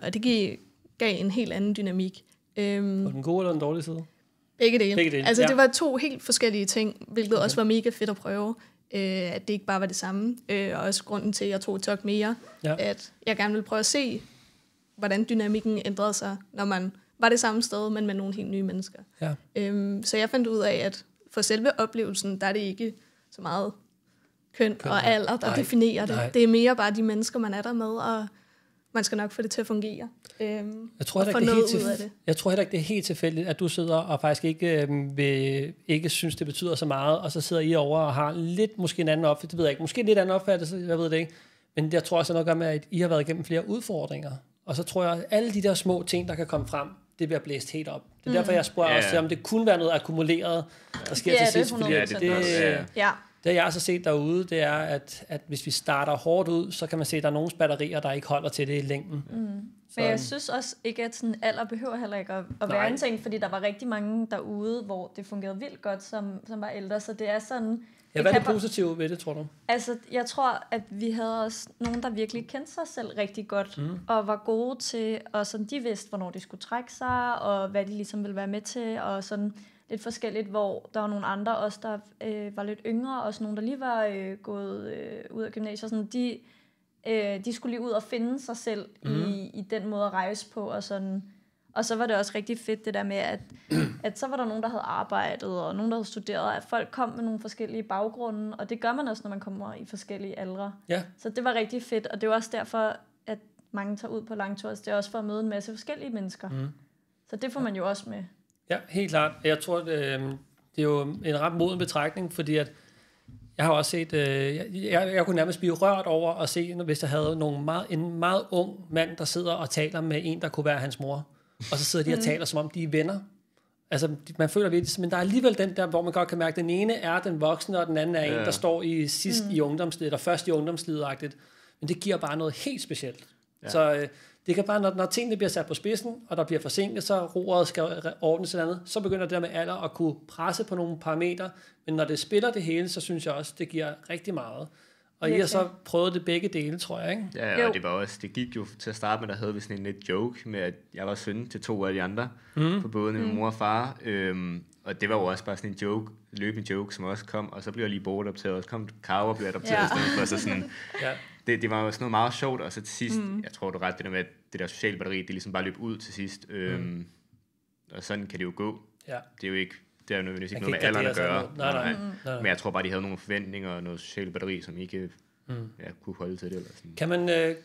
Og det gav en helt anden dynamik. På den gode eller den dårlige side? Begge dele. Altså det var 2 helt forskellige ting, hvilket også var mega fedt at prøve. At det ikke bare var det samme. Og også grunden til, at jeg tog et togt mere. At jeg gerne ville prøve at se, hvordan dynamikken ændrede sig, når man var det samme sted, men med nogle helt nye mennesker. Ja. Så jeg fandt ud af, at for selve oplevelsen, der er det ikke så meget køn og alder, der definerer det. Det er mere bare de mennesker, man er der med, og man skal nok få det til at fungere. Jeg tror heller ikke, det er helt tilfældigt, at du sidder og faktisk ikke synes, det betyder så meget, og så sidder I over og har lidt måske en anden opfattelse, det ved jeg ikke, måske en lidt anden opfattelse, jeg ved det ikke, men jeg tror også noget gør med, at I har været igennem flere udfordringer, og så tror jeg, at alle de der små ting, der kan komme frem, det bliver blæst helt op. Det er derfor, jeg spørger også, om det kunne være noget akkumuleret, der sker til sidst, fordi det jeg har så set derude, det er, at hvis vi starter hårdt ud, så kan man se, at der er nogle batterier, der ikke holder til det i længden. Men jeg synes også ikke, at sådan alder behøver heller ikke at være en ting, fordi der var rigtig mange derude, hvor det fungerede vildt godt, som var ældre, så det er sådan... Ja, hvad er det positive ved det, tror du? Altså, jeg tror, at vi havde også nogen, der virkelig kendte sig selv rigtig godt, og var gode til, og sådan, de vidste, hvornår de skulle trække sig, og hvad de ligesom ville være med til, og sådan... lidt forskelligt, hvor der var nogle andre også, der var lidt yngre, også nogle, der lige var gået ud af gymnasiet, sådan, de skulle lige ud og finde sig selv i den måde at rejse på, og sådan. Og så var det også rigtig fedt det der med, at så var der nogen, der havde arbejdet, og nogen, der havde studeret, at folk kom med nogle forskellige baggrunde, og det gør man også, når man kommer i forskellige aldre. Ja. Så det var rigtig fedt, og det var også derfor, at mange tager ud på langtur, det er også for at møde en masse forskellige mennesker. Så det får man jo også med. Ja, helt klart. Jeg tror, det er jo en ret moden betragtning, fordi at jeg har også set, jeg kunne nærmest blive rørt over at se, hvis der havde en meget ung mand, der sidder og taler med en, der kunne være hans mor, og så sidder de og taler, som om de er venner. Altså, man føler virkelig, men der er alligevel den der, hvor man godt kan mærke, at den ene er den voksne, og den anden er en, der står i sidst i ungdomslivet, eller først i ungdomslivet-agtigt. Men det giver bare noget helt specielt. Ja. Så det kan bare, når tingene bliver sat på spidsen, og der bliver forsinket, så roret skal ordnes eller andet, så begynder det der med alder at kunne presse på nogle parametre. Men når det spiller det hele, så synes jeg også, det giver rigtig meget. Og I har så prøvet det begge dele, tror jeg, ikke? Ja, og det gik jo til at starte med, der havde vi sådan en lidt joke med, at jeg var søn til 2 af de andre på båden med min mor og far. Og det var jo også bare sådan en joke, løbende joke, som også kom, og så blev jeg lige bortadopteret, og så kom Karo og blev adopteret i stedet for, så sådan, det var jo sådan noget meget sjovt, og så til sidst, jeg tror du ret, det der med, at det der sociale batteri, det ligesom bare løb ud til sidst, og sådan kan det jo gå. Ja. Det er jo ikke, det er jo nødvendigvis ikke noget med alderen at gøre, nej. Men jeg tror bare, de havde nogle forventninger og noget sociale batteri, som ikke kunne holde til det. Eller sådan.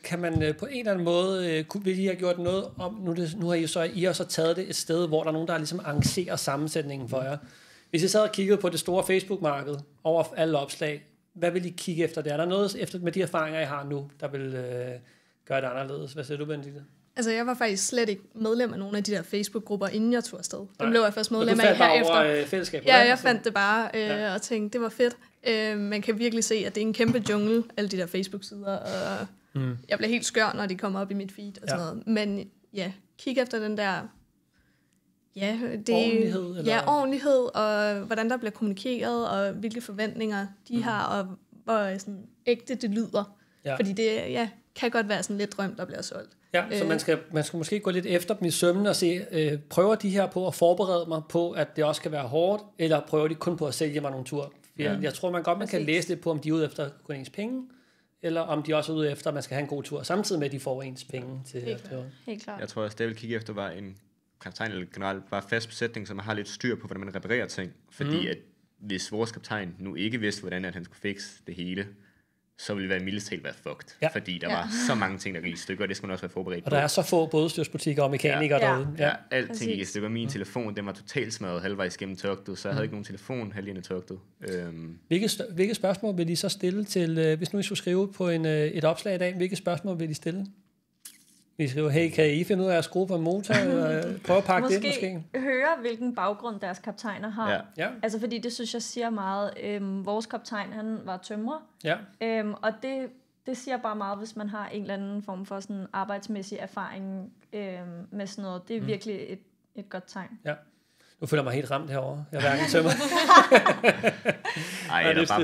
Kan man på en eller anden måde, vil I have gjort noget om, nu har I har så taget det et sted, hvor der er nogen, der ligesom arrangerer sammensætningen for jer. Hvis I sad og kiggede på det store Facebook-marked over alle opslag, hvad vil I kigge efter der? Er der noget efter med de erfaringer, I har nu, der vil gøre det anderledes? Hvad siger du, Benedikte? Altså, jeg var faktisk slet ikke medlem af nogle af de der Facebook-grupper, inden jeg tog afsted. Det blev jeg først medlem af herefter. Ja, jeg fandt det bare og tænkte, det var fedt. Man kan virkelig se, at det er en kæmpe jungle, alle de der Facebook-sider, og jeg blev helt skør, når de kommer op i mit feed og sådan noget. Men ja, kig efter den der ordentlighed, eller? Ordentlighed, og hvordan der bliver kommunikeret, og hvilke forventninger de har, og hvor sådan ægte det lyder. Ja. Fordi det kan godt være sådan lidt drøm, der bliver solgt. Ja, så man skal måske gå lidt efter dem i sømmene og se, prøver de her på at forberede mig på, at det også kan være hårdt, eller prøver de kun på at sælge mig nogle tur? Jeg tror, man kan læse lidt på, om de er ude efter kun ens penge, eller om de også er ude efter, at man skal have en god tur, samtidig med, at de får ens penge til Helt klart. Jeg tror også, det jeg vil kigge efter, var en kaptajn, eller generelt bare fast besætning, så man har lidt styr på, hvordan man reparerer ting. Fordi at hvis vores kaptajn nu ikke vidste, hvordan at han skulle fikse det hele, så ville det mildest helt være fucked. Ja. Fordi der var så mange ting, der gik i stykker, og det skulle man også være forberedt på. Og der er så få bådstyrsbutikker og mekanikere derude. Ja, alting gik i stykker. Min telefon, den var totalt smadret halvvejs gennem tørktet, så jeg havde ikke nogen telefon halvdelen tørktet. Hvilke spørgsmål vil I så stille til, hvis nu I skulle skrive på et opslag i dag, hvilke spørgsmål vil I stille? Vi skriver, hey, kan I finde ud af at skrue på en motor, eller prøve at pakke det måske? Høre, hvilken baggrund deres kaptajner har. Ja. Altså, fordi det synes jeg siger meget. Vores kaptajn, han var tømrer. Ja. Og det siger bare meget, hvis man har en eller anden form for sådan arbejdsmæssig erfaring med sådan noget. Det er virkelig et godt tegn. Ja. Nu føler jeg mig helt ramt herovre. Jeg er hverken tømmer. Ej, eller bare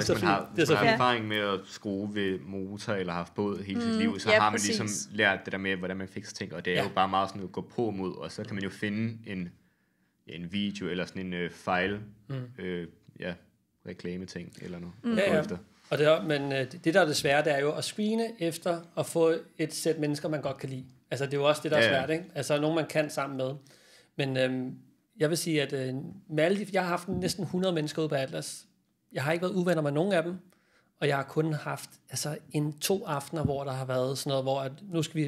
hvis man har erfaring med at skrue ved motor, eller har haft båd hele sit liv, så har man ligesom lært det der med, hvordan man fikser ting, og det er jo bare meget sådan at gå på mod, og så kan man jo finde en video, eller sådan en fejl, reklame-ting, eller noget. Efter. Og det der er det svære, det er jo at screene efter at få et sæt mennesker, man godt kan lide. Altså det er jo også det, der er svært, ikke? Altså nogen, man kan sammen med. Men jeg vil sige, at med alle jeg har haft næsten 100 mennesker ude på Atlas. Jeg har ikke været uvenner med nogen af dem, og jeg har kun haft 2 aftener, hvor der har været sådan noget, hvor at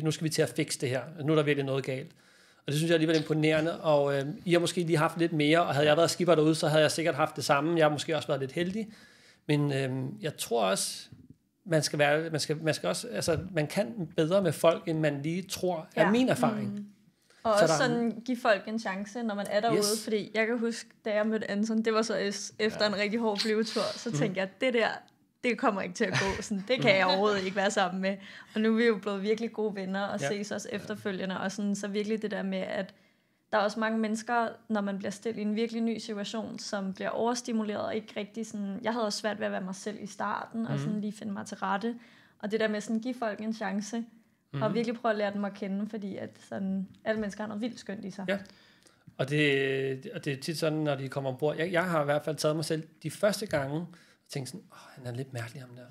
nu skal vi til at fikse det her. Nu er der virkelig noget galt. Og det synes jeg alligevel er imponerende, og I har måske lige haft lidt mere, og havde jeg været skipper derude, så havde jeg sikkert haft det samme. Jeg har måske også været lidt heldig, men jeg tror også, man skal også, man kan bedre med folk, end man lige tror, er min erfaring. Og også sådan give folk en chance, når man er derude, fordi jeg kan huske, da jeg mødte Anton, det var så efter en rigtig hård flyvetur, så tænkte jeg, det kommer ikke til at gå, sådan, det kan jeg overhovedet ikke være sammen med. Og nu er vi jo blevet virkelig gode venner, og ses også efterfølgende, og sådan, så virkelig det der med, at der er også mange mennesker, når man bliver stillet i en virkelig ny situation, som bliver overstimuleret, og ikke rigtig sådan, jeg havde også svært ved at være mig selv i starten, og sådan lige finde mig til rette, og det der med sådan, give folk en chance, og virkelig prøve at lære dem at kende, fordi at sådan, alle mennesker har noget vildt skønt i sig. Ja. Og det er tit sådan, når de kommer ombord. Jeg har i hvert fald taget mig selv de første gange, og tænkt sådan, han er lidt mærkelig ham der.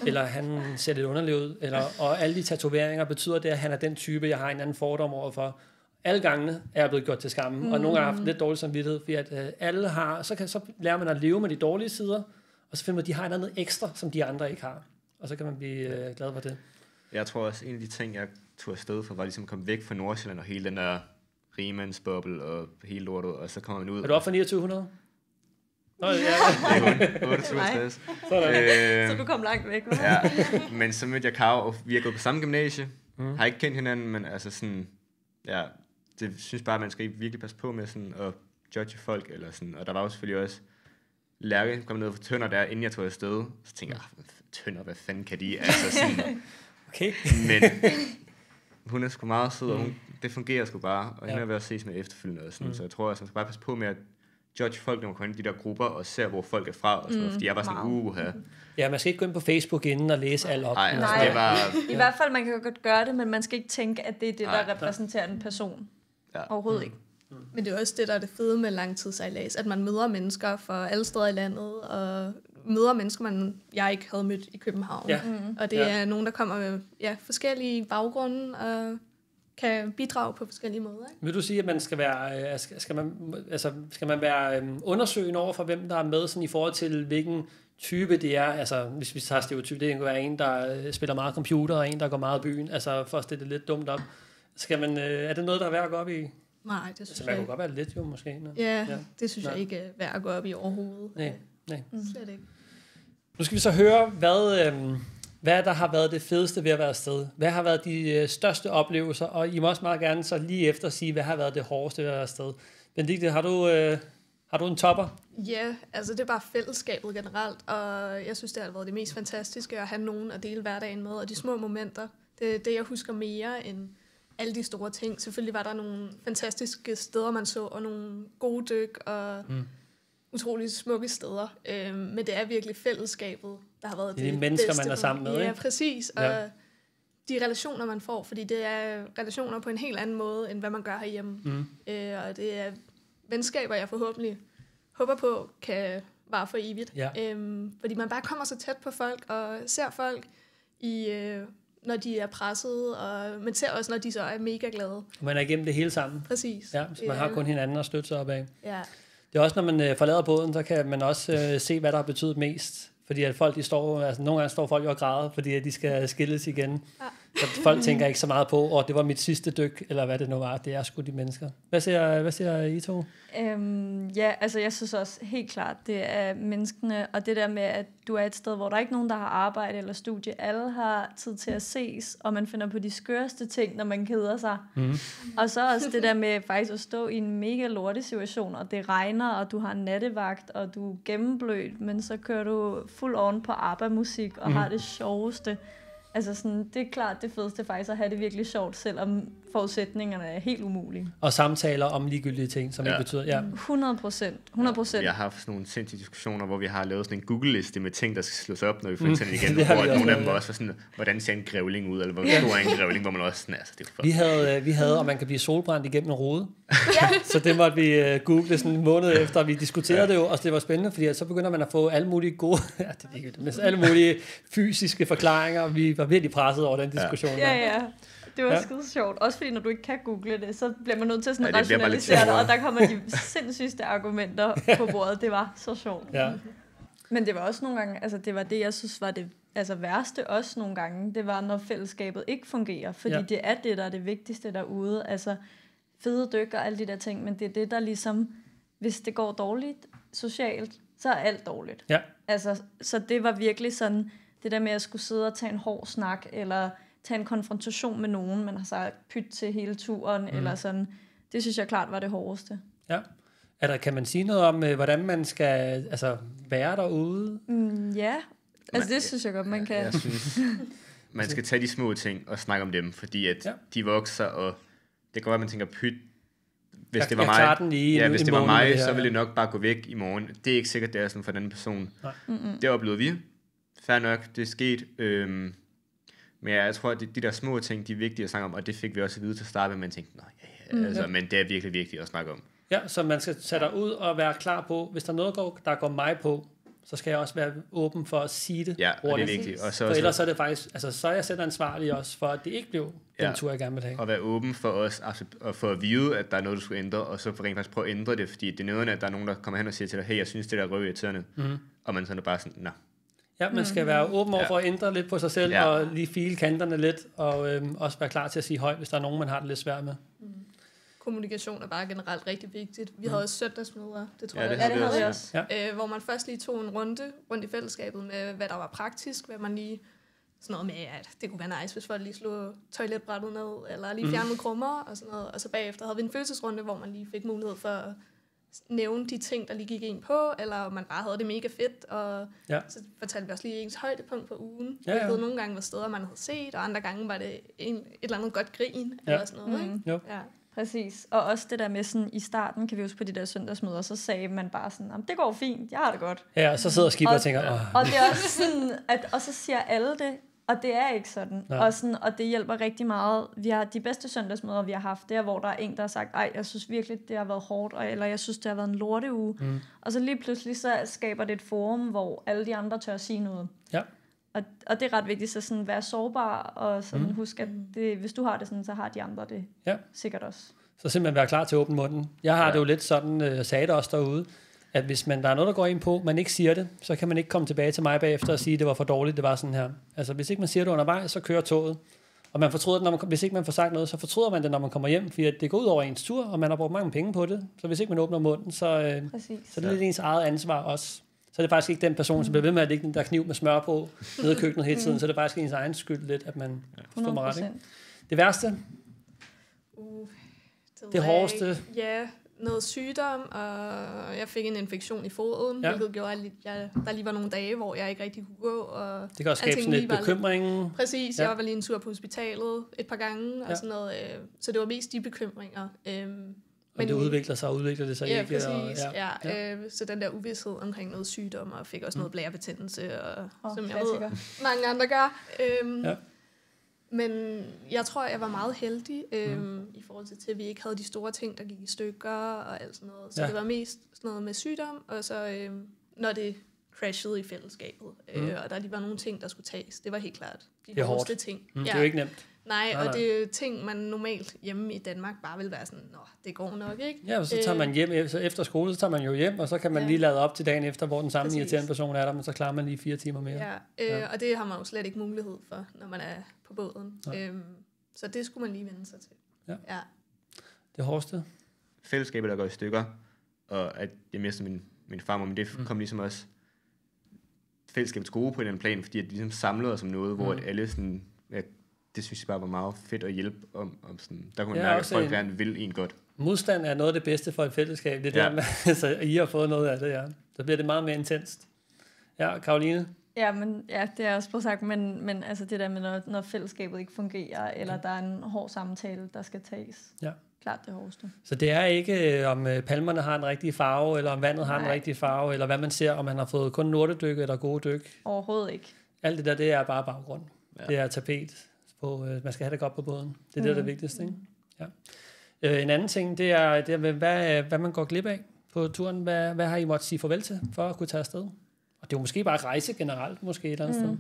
Eller han ser lidt underlig ud. Og alle de tatoveringer betyder det, at han er den type, jeg har en anden fordom overfor. Alle gangene er jeg blevet gjort til skamme, og nogle gange har haft lidt dårlig samvittighed, fordi at alle har, så lærer man at leve med de dårlige sider, og så finder man, at de har et andet ekstra, som de andre ikke har. Og så kan man blive glad for det. Jeg tror også, en af de ting, jeg tog afsted for, var ligesom at komme væk fra Nordsjælland og hele den der rimandsboble og hele lortet, og så kommer man ud. Er du op for 2900? Nå, ja. 68. Så du kom langt væk. Ja, men så mødte jeg Karo, og vi har gået på samme gymnasie. Har ikke kendt hinanden, men altså sådan, ja, det synes bare, at man skal virkelig passe på med sådan at judge folk, eller sådan, og der var jo selvfølgelig også Lærke kom ned fra Tønder der, inden jeg tog afsted, så tænkte jeg, Tønder, hvad fanden kan de? Altså sådan, okay. Men hun er sgu meget sød, og det fungerer sgu bare, og hende er ved at ses med efterfølgende, og sådan, så jeg tror, at man skal bare passe på med at judge folk, når man kommer ind i de der grupper, og ser, hvor folk er fra, og sådan noget, fordi jeg var sådan, her. Ja, man skal ikke gå ind på Facebook inden og læse alt op. Nej, det var... I hvert fald, man kan godt gøre det, men man skal ikke tænke, at det er det, der repræsenterer en person. Overhovedet ikke. Men det er også det, der er det fede med langtidssejlads, at man møder mennesker fra alle steder i landet, og møder mennesker, jeg ikke havde mødt i København. Ja. Og det er nogen, der kommer med forskellige baggrunde, og kan bidrage på forskellige måder. Ikke? Vil du sige, at man skal være, skal man være undersøgende over for, hvem der er med, sådan i forhold til, hvilken type det er? Altså, hvis vi tager stereotyp, det kan være en, der spiller meget computer, og en, der går meget i byen. Altså, for at stille det lidt dumt op. Er det noget, der er værd at gå op i? Nej, det synes jeg ikke. Man kunne godt være lidt jo, måske. Ja, det synes jeg ikke er værd at gå op i overhovedet. Nej. Slet ikke. Nu skal vi så høre, hvad der har været det fedeste ved at være afsted. Hvad har været de største oplevelser? Og I må også meget gerne så lige efter sige, hvad har været det hårdeste ved at være afsted. Benedikte, har du en topper? Ja, altså det er bare fællesskabet generelt, og jeg synes, det har været det mest fantastiske at have nogen at dele hverdagen med, og de små momenter. Det er det, jeg husker mere end alle de store ting. Selvfølgelig var der nogle fantastiske steder, man så, og nogle gode dyk, og utrolig smukke steder. Men det er virkelig fællesskabet, der har været det de mennesker, bedste. Man er sammen med, ikke? Ja, præcis. Og de relationer, man får, fordi det er relationer på en helt anden måde, end hvad man gør herhjemme. Og det er venskaber, jeg forhåbentlig håber på, kan vare for evigt. Ja. Fordi man bare kommer så tæt på folk, og ser folk når de er presset, og man ser også, når de så er mega glade. Man er igennem det hele sammen. Præcis. Ja, så man har kun hinanden at støtte sig op af. Ja. Det er også, når man forlader båden, så kan man også se, hvad der har betydet mest. Fordi at folk, nogle gange står folk jo og græder, fordi at de skal skilles igen. Ja. Så folk tænker ikke så meget på, det var mit sidste dyk, eller hvad det nu var. Det er sgu de mennesker. Hvad siger I to? Altså jeg synes også helt klart, det er menneskene, og det der med, at du er et sted, hvor der er ikke nogen, der har arbejde eller studie. Alle har tid til at ses, og man finder på de skørste ting, når man keder sig. Og så også det der med faktisk at stå i en mega lorte situation, og det regner, og du har en nattevagt, og du er gennemblødt, men så kører du fuld on på ABBA-musik, og har det sjoveste. Altså sådan, det er klart det fedeste faktisk at have det virkelig sjovt, selvom forudsætningerne er helt umulige. Og samtaler om ligegyldige ting, som ikke betyder... 100%. Vi har haft sådan nogle sindssyge diskussioner, hvor vi har lavet sådan en Google-liste med ting, der skal slås op, når vi får internet igen. Hvor nogle af dem var også sådan, hvordan ser en grævling ud, eller hvor stor er en grævling, hvor man også sådan, altså det er for... Vi havde, og man kan blive solbrændt igennem en rode. Så det måtte vi google sådan en måned efter, vi diskuterede det jo, og det var spændende, fordi så begynder man at få alle mulige gode, alle mulige fysiske forklaringer, og vi var virkelig presset over den diskussion. Ja. Det var skide sjovt. Også fordi, når du ikke kan google det, så bliver man nødt til sådan rationalisere det, og der kommer de sindssygste argumenter på bordet. Det var så sjovt. Ja. Men det var også nogle gange, altså det var det, jeg synes var det værste også nogle gange. Det var, når fællesskabet ikke fungerer, fordi det er det, der er det vigtigste derude. Altså fede dyk og alle de der ting, men det er det, der ligesom, hvis det går dårligt socialt, så er alt dårligt. Ja. Altså, så det var virkelig sådan, det der med at skulle sidde og tage en hård snak, eller tage en konfrontation med nogen, man har sagt pyt til hele turen, eller sådan. Det synes jeg klart var det hårdeste. Ja. Kan man sige noget om, hvordan man skal være derude? Det synes jeg godt, man kan. Jeg synes, man skal tage de små ting og snakke om dem, fordi at de vokser, og det kan være, at man tænker pyt. Hvis det var mig, hvis det var mig, så ville det nok bare gå væk i morgen. Det er ikke sikkert, det er sådan for den anden person. Det oplevede vi. Fair nok, det er sket. Men jeg tror, at de der små ting, de er vigtige at snakke om, og det fik vi også at vide til at starte med, men tænkte, men det er virkelig vigtigt at snakke om. Ja, så man skal tage dig ud og være klar på, hvis der er noget, der går mig på, så skal jeg også være åben for at sige det hurtigt. Ja, og det er vigtigt. Og så, for ellers er det faktisk, så er jeg selv ansvarlig også for, at det ikke blev den tur, jeg gerne vil have. Og være åben for os, og for at vide, at der er noget, du skal ændre, og så for rent faktisk prøve at ændre det, fordi det er noget, at der er nogen, der kommer hen og siger til dig, hey, jeg synes, det der er røvirriterende. Og man sådan er bare sådan, Ja, man skal være åben over for at ændre lidt på sig selv, og lige file kanterne lidt, og også være klar til at sige højt, hvis der er nogen, man har det lidt svært med. Kommunikation er bare generelt rigtig vigtigt. Vi havde også søndagsmøder, det tror jeg. Det havde vi også. Hvor man først lige tog en runde rundt i fællesskabet med, hvad der var praktisk, hvad man lige sådan noget med, at det kunne være nice, hvis folk lige slog toiletbrættet ned, eller lige fjernede krummer og sådan noget. Og så bagefter havde vi en følelsesrunde, hvor man lige fik mulighed for at nævne de ting, der lige gik ind på, eller man bare havde det mega fedt, og så fortalte vi også lige ens højdepunkt på ugen. Hvilket nogle gange var steder, man havde set, og andre gange var det et eller andet godt grin, eller sådan noget. Ikke? Præcis. Og også det der med sådan, i starten, kan vi huske på de der søndagsmøder, så sagde man bare sådan, det går fint, jeg har det godt. Ja, så sidder skipper og tænker, Og det er også sådan, og så siger alle det, og det er ikke sådan. Og det hjælper rigtig meget. Vi har de bedste søndagsmøder, vi har haft, det er, hvor der er en, der har sagt, jeg synes virkelig, det har været hårdt, eller jeg synes, det har været en lorteuge. Og så lige pludselig, så skaber det et forum, hvor alle de andre tør at sige noget. Ja. Og det er ret vigtigt, så sådan være sårbar, og sådan husk, at hvis du har det sådan, så har de andre det sikkert også. Så simpelthen være klar til at åbne munden. Jeg har det jo lidt sådan, jeg sagde det også derude, at hvis der er noget, der går ind på, man ikke siger det, så kan man ikke komme tilbage til mig bagefter og sige, at det var for dårligt, det var sådan her. Altså hvis ikke man siger det undervejs, så kører toget. Og man fortryder det, hvis ikke man får sagt noget, så fortryder man det, når man kommer hjem, fordi det går ud over ens tur, og man har brugt mange penge på det. Så hvis ikke man åbner munden, så det er lidt ens eget ansvar også. Så er det faktisk ikke den person, som bliver ved med at lægge den der kniv med smør på nede i køkkenet hele tiden, så er det faktisk ens egen skyld lidt, at man står mig ret. Ikke? Det værste? Det hårdeste? Ja, noget sygdom, og jeg fik en infektion i foden, hvilket gjorde, at der lige var nogle dage, hvor jeg ikke rigtig kunne gå. Og det kan også skabe sådan lidt bekymring. Præcis, jeg var lige en tur på hospitalet et par gange, og sådan noget, så det var mest de bekymringer. Men det udvikler sig, og udvikler det sig ikke. Præcis, så den der uvidsthed omkring noget sygdom, og fik også noget blærebetændelse, og som jeg ved, mange andre gør. Men jeg tror, jeg var meget heldig i forhold til, at vi ikke havde de store ting, der gik i stykker og alt sådan noget. Så det var mest sådan noget med sygdom, og så når det crashede i fællesskabet, og der lige var nogle ting, der skulle tages. Det var helt klart de hårdeste ting. Det er jo ikke nemt. Nej, og det er ting, man normalt hjemme i Danmark bare vil være sådan, det går nok, ikke? Ja, og så tager man hjem efter skole, så tager man jo hjem, og så kan man lige lade op til dagen efter, hvor den samme irriterende person er der, men så klarer man lige 4 timer mere. Og det har man jo slet ikke mulighed for, når man er på båden. Så det skulle man lige vende sig til. Ja. Det hårdeste? Fællesskabet, der går i stykker, og at jeg mister min farmor, men det kom ligesom også fællesskabets gode på en eller anden plan, fordi at vi ligesom samlede os om noget, hvor at alle sådan... Det synes jeg bare var meget fedt at hjælpe om sådan. Der kunne man mærke, at folk gerne vil en godt. Modstand er noget af det bedste for et fællesskab. Det er der, altså, I har fået noget af det, Så bliver det meget mere intenst. Ja, Karoline? Ja, det er også blevet sagt, men altså det der med, når fællesskabet ikke fungerer, eller der er en hård samtale, der skal tages. Ja. Klart det hårdeste. Så det er ikke, om palmerne har en rigtig farve, eller om vandet har en rigtig farve, eller hvad man ser, om man har fået kun lortedyk eller gode dyk. Overhovedet ikke. Alt det der, det er bare baggrund. Ja. Det er tapet. Man skal have det godt på båden. Det er det, der er vigtigst. Ikke? Ja. En anden ting, det er hvad man går glip af på turen. Hvad har I måttet sige farvel til, for at kunne tage afsted? Og det er jo måske bare rejse generelt, måske et eller andet sted.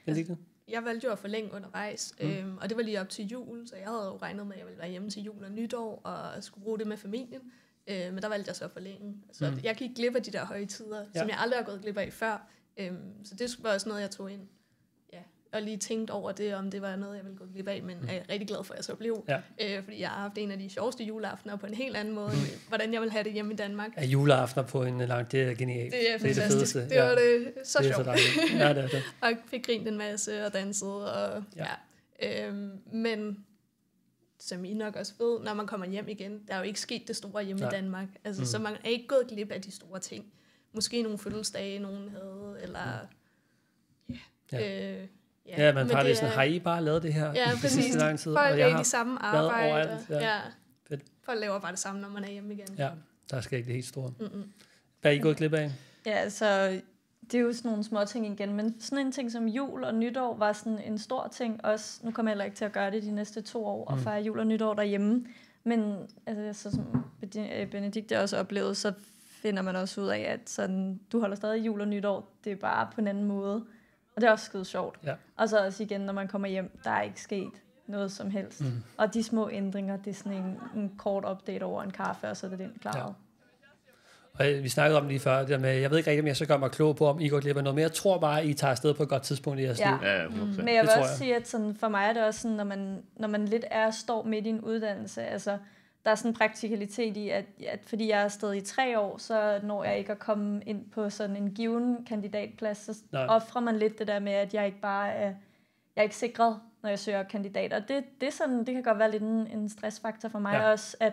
Altså, jeg valgte jo at forlænge undervejs, og det var lige op til jul, så jeg havde jo regnet med, at jeg ville være hjemme til jul og nytår, og skulle bruge det med familien. Men der valgte jeg så at forlænge. Så jeg gik glip af de der højtider, som jeg aldrig har gået glip af før. Så det var også noget, jeg tog ind. Og lige tænkt over det, om det var noget, jeg ville gå glip af, men er rigtig glad for, at jeg så blev. Fordi jeg har haft en af de sjoveste juleaftener på en helt anden måde, hvordan jeg vil have det hjemme i Danmark. Ja, juleaftener på en lang, det er genialt. Det er fantastisk. Det var det så sjovt. Så ja, det er det. Og jeg fik grint en masse og danset. Og, men som I nok også ved, når man kommer hjem igen, der er jo ikke sket det store hjemme i Danmark. Altså, så man er ikke gået glip af de store ting. Måske nogle fødselsdage, nogen havde, eller... Ja, man har det sådan, har I bare lavet det her i sidste lang tid? Folk er i de samme arbejde. Overalt, Folk laver bare det samme, når man er hjemme igen. Ja, der skal ikke det helt store. Hvad er I gået glip af? Ja, så det er jo sådan nogle små ting igen, men sådan en ting som jul og nytår var sådan en stor ting også. Nu kommer jeg heller ikke til at gøre det de næste 2 år og fejre jul og nytår derhjemme. Men altså, så som Benedikte også oplevede, så finder man også ud af, at sådan, du holder stadig jul og nytår, det er bare på en anden måde. Og det er også skide sjovt. Ja. Og så også igen, når man kommer hjem, der er ikke sket noget som helst. Og de små ændringer, det er sådan en kort update over en kaffe, og så er det den klaret. Ja. Og vi snakkede om lige før, det der med, jeg ved ikke rigtig, om jeg så gør mig klog på, om I går glip af noget, men jeg tror bare, at I tager afsted på et godt tidspunkt i jeres liv. Ja, men jeg vil også sige, at sådan, for mig er det også sådan, når man lidt står midt i en uddannelse, altså der er sådan en praktikalitet i, at fordi jeg er afsted i 3 år, så når jeg ikke at komme ind på sådan en given kandidatplads, så offrer man lidt det der med, at jeg ikke bare jeg er ikke sikret, når jeg søger kandidater. Det er sådan, det kan godt være lidt en stressfaktor for mig også, at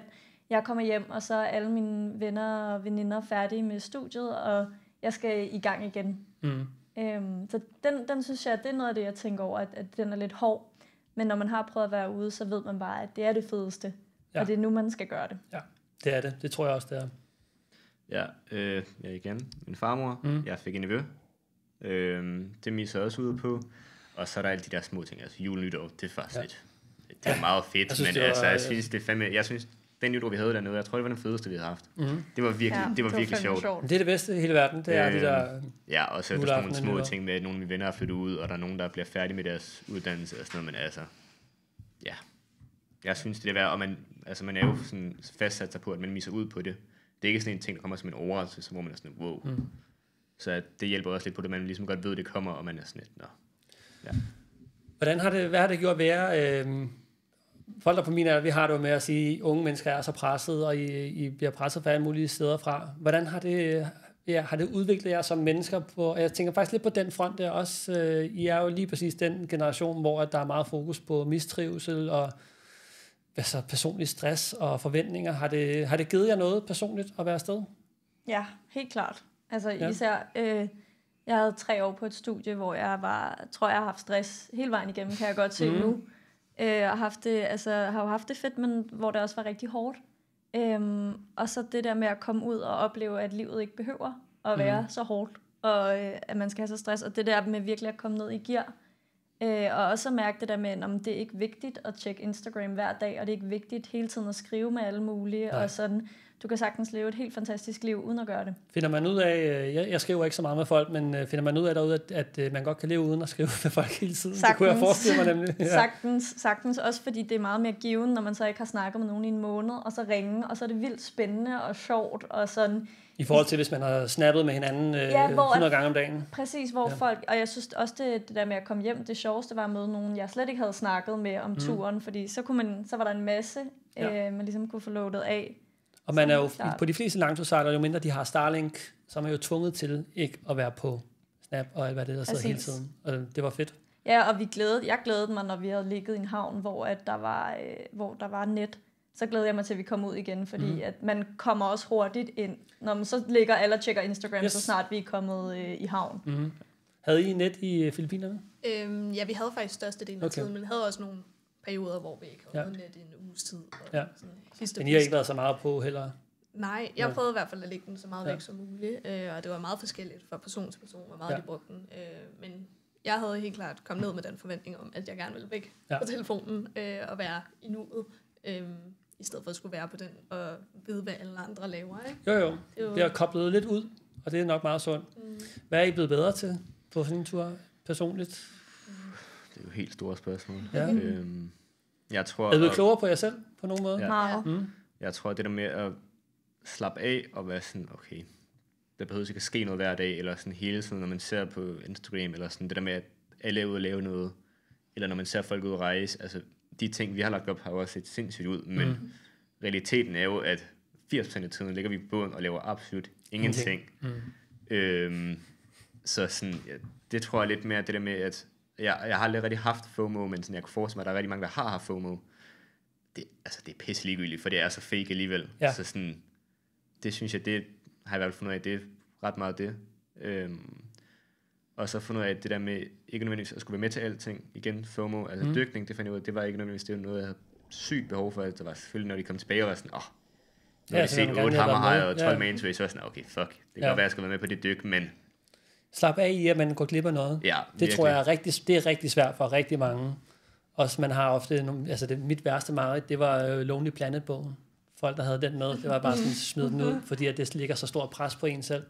jeg kommer hjem, og så er alle mine venner og veninder færdige med studiet, og jeg skal i gang igen. Så den synes jeg, det er noget af det, jeg tænker over, at den er lidt hård. Men når man har prøvet at være ude, så ved man bare, at det er det fedeste. Og det er nu, man skal gøre det. Ja, det er det. Det tror jeg også, det er. Ja, igen. Min farmor, jeg fik en nevø. Det misser jeg også ud på. Og så er der alle de der små ting. Altså jul, nytår, det er faktisk lidt... Det er meget fedt, jeg synes, det er fandme... Jeg synes, den nytår, vi havde dernede, jeg tror, det var den fedeste, vi havde haft. Det var virkelig sjovt. Det er det bedste i hele verden, det er de der... Ja, og så er der nogle små ting med, at nogle af mine venner er flyttet ud, og der er nogen, der bliver færdige med deres uddannelse og sådan noget, men altså... Ja. Jeg synes, det er værd, og man er jo sådan fastsat sig på, at man misser ud på det. Det er ikke sådan en ting, der kommer som en overraskelse, hvor man er sådan, wow. Så det hjælper også lidt på det, man ligesom godt ved, det kommer, og man er sådan lidt, Ja. Hvad har det gjort ved jer? Folk der på min alder, vi har det jo med at sige, at unge mennesker er så presset, og I bliver presset fra alle mulige steder fra. Hvordan har det udviklet jer som mennesker på? Jeg tænker faktisk lidt på den front der også. I er jo lige præcis den generation, hvor der er meget fokus på mistrivsel og personlig stress og forventninger. Har det givet jer noget personligt at være afsted? Ja, helt klart. Altså især... Jeg havde 3 år på et studie, hvor jeg tror jeg har haft stress hele vejen igennem, kan jeg godt se nu. Og har jo haft det fedt, men hvor det også var rigtig hårdt. Og så det der med at komme ud og opleve, at livet ikke behøver at være så hårdt, og at man skal have så stress. Og det der med virkelig at komme ned i gear. Og også at mærke det der med, at det er ikke vigtigt at tjekke Instagram hver dag, og det er ikke vigtigt hele tiden at skrive med alle mulige, og sådan... Du kan sagtens leve et helt fantastisk liv, uden at gøre det. Finder man ud af, jeg skriver ikke så meget med folk, men finder man ud af derude, at man godt kan leve uden at skrive med folk hele tiden? Sagtens, det kunne jeg forestille mig nemlig. Ja. Sagtens, også fordi det er meget mere givende, når man så ikke har snakket med nogen i en måned, og så ringe, og så er det vildt spændende og sjovt, og sådan... I forhold til, hvis man har snappet med hinanden 100 gange om dagen. Præcis, hvor folk... Og jeg synes også, det der med at komme hjem, det sjoveste var at møde nogen, jeg slet ikke havde snakket med om turen, fordi så var der en masse, man ligesom kunne få loadet af. Og man er jo på de fleste langturssejlere, jo mindre de har Starlink, så er man jo tvunget til ikke at være på Snap og alt hvad det der sidder hele tiden. Og det var fedt. Ja, og jeg glædede mig, når vi havde ligget i en havn, hvor der var net. Så glædede jeg mig til, at vi kom ud igen, fordi at man kommer også hurtigt ind. Når man så ligger alle og tjekker Instagram, så snart vi er kommet i havn. Havde I net i Filippinerne? Ja, vi havde faktisk størstedelen af tiden, men havde også nogle perioder, hvor vi ikke havde net i en uges tid. Og men I har ikke været så meget på heller? Nej, jeg prøvede i hvert fald at lægge den så meget væk som muligt, og det var meget forskelligt fra person til person, hvor meget de brugte den. Men jeg havde helt klart kommet ned med den forventning om, at jeg gerne ville væk på telefonen og være i nuet, i stedet for at skulle være på den og vide, hvad alle andre laver. Ikke? Jo. Det har koblet lidt ud, og det er nok meget sundt. Hvad er I blevet bedre til på sådan en tur personligt? Det er jo helt store spørgsmål. Ja. Jeg tror, er du klogere på jer selv på nogen måde? Ja. Jeg tror, det der med at slappe af og være sådan, okay, der behøver ikke at ske noget hver dag, eller sådan hele tiden, når man ser på Instagram, eller sådan det der med, at alle er ude at lave noget, eller når man ser folk ude at rejse, altså de ting, vi har lagt op, har jo også set sindssygt ud, men realiteten er jo, at 80% af tiden ligger vi på båden og laver absolut ingenting. Så sådan, det tror jeg lidt mere, det der med, at jeg har aldrig rigtig haft FOMO, men sådan, jeg kunne forestille mig, at der er rigtig mange, der har haft FOMO. Det er pisse ligegyldigt, for det er så fake alligevel. Ja. Så sådan, det synes jeg, det har jeg i hvert fald fundet af, det er ret meget det. Og så fundet ud af, at det der med ikke nødvendigvis at skulle være med til alting, igen FOMO, altså dykning, det fandt jeg ud af, det var ikke nødvendigvis, det var noget, jeg havde sygt behov for. Det var selvfølgelig, når de kom tilbage og var sådan, når de set 8 hammerhajer og 12 mansway, så var sådan, okay, fuck, det kan godt være, jeg skal være med på det dyk, men... Slap af i, at man går glip af noget. Ja, det tror jeg er rigtig svært for rigtig mange. Også man har ofte, mit værste mareridt, det var Lonely Planet-bogen. Folk, der havde den med, det var bare sådan smid den ud, fordi at det ligger så stort pres på en selv.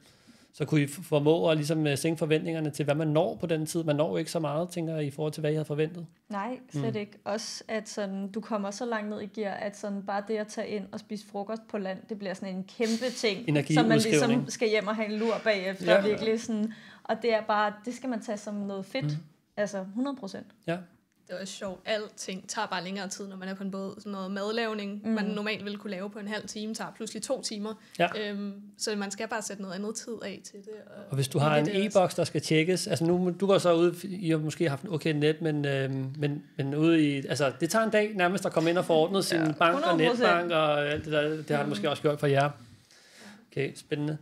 Så kunne I formå at ligesom sænke forventningerne til, hvad man når på den tid. Man når jo ikke så meget, tænker jeg, i forhold til, hvad I havde forventet. Nej, slet ikke. Også at sådan, du kommer så langt ned i gear, at sådan, bare det at tage ind og spise frokost på land, det bliver sådan en kæmpe ting, som man ligesom skal hjem og have en lur bagefter. Virkelig sådan. Og det er bare, det skal man tage som noget fedt. Altså 100%. Ja. Det var sjovt. Alting tager bare længere tid, når man er på en båd. Sådan noget madlavning, man normalt ville kunne lave på en halv time, tager pludselig 2 timer. Ja. Så man skal bare sætte noget andet tid af til det. Og hvis du har en e-boks, der skal tjekkes, altså nu, du var så ude, I har måske haft en okay net, men ude i, altså det tager en dag nærmest at komme ind og få ordnet sin bank 100%. Og netbank, og alt det der, det har det måske også gjort for jer. Okay, spændende.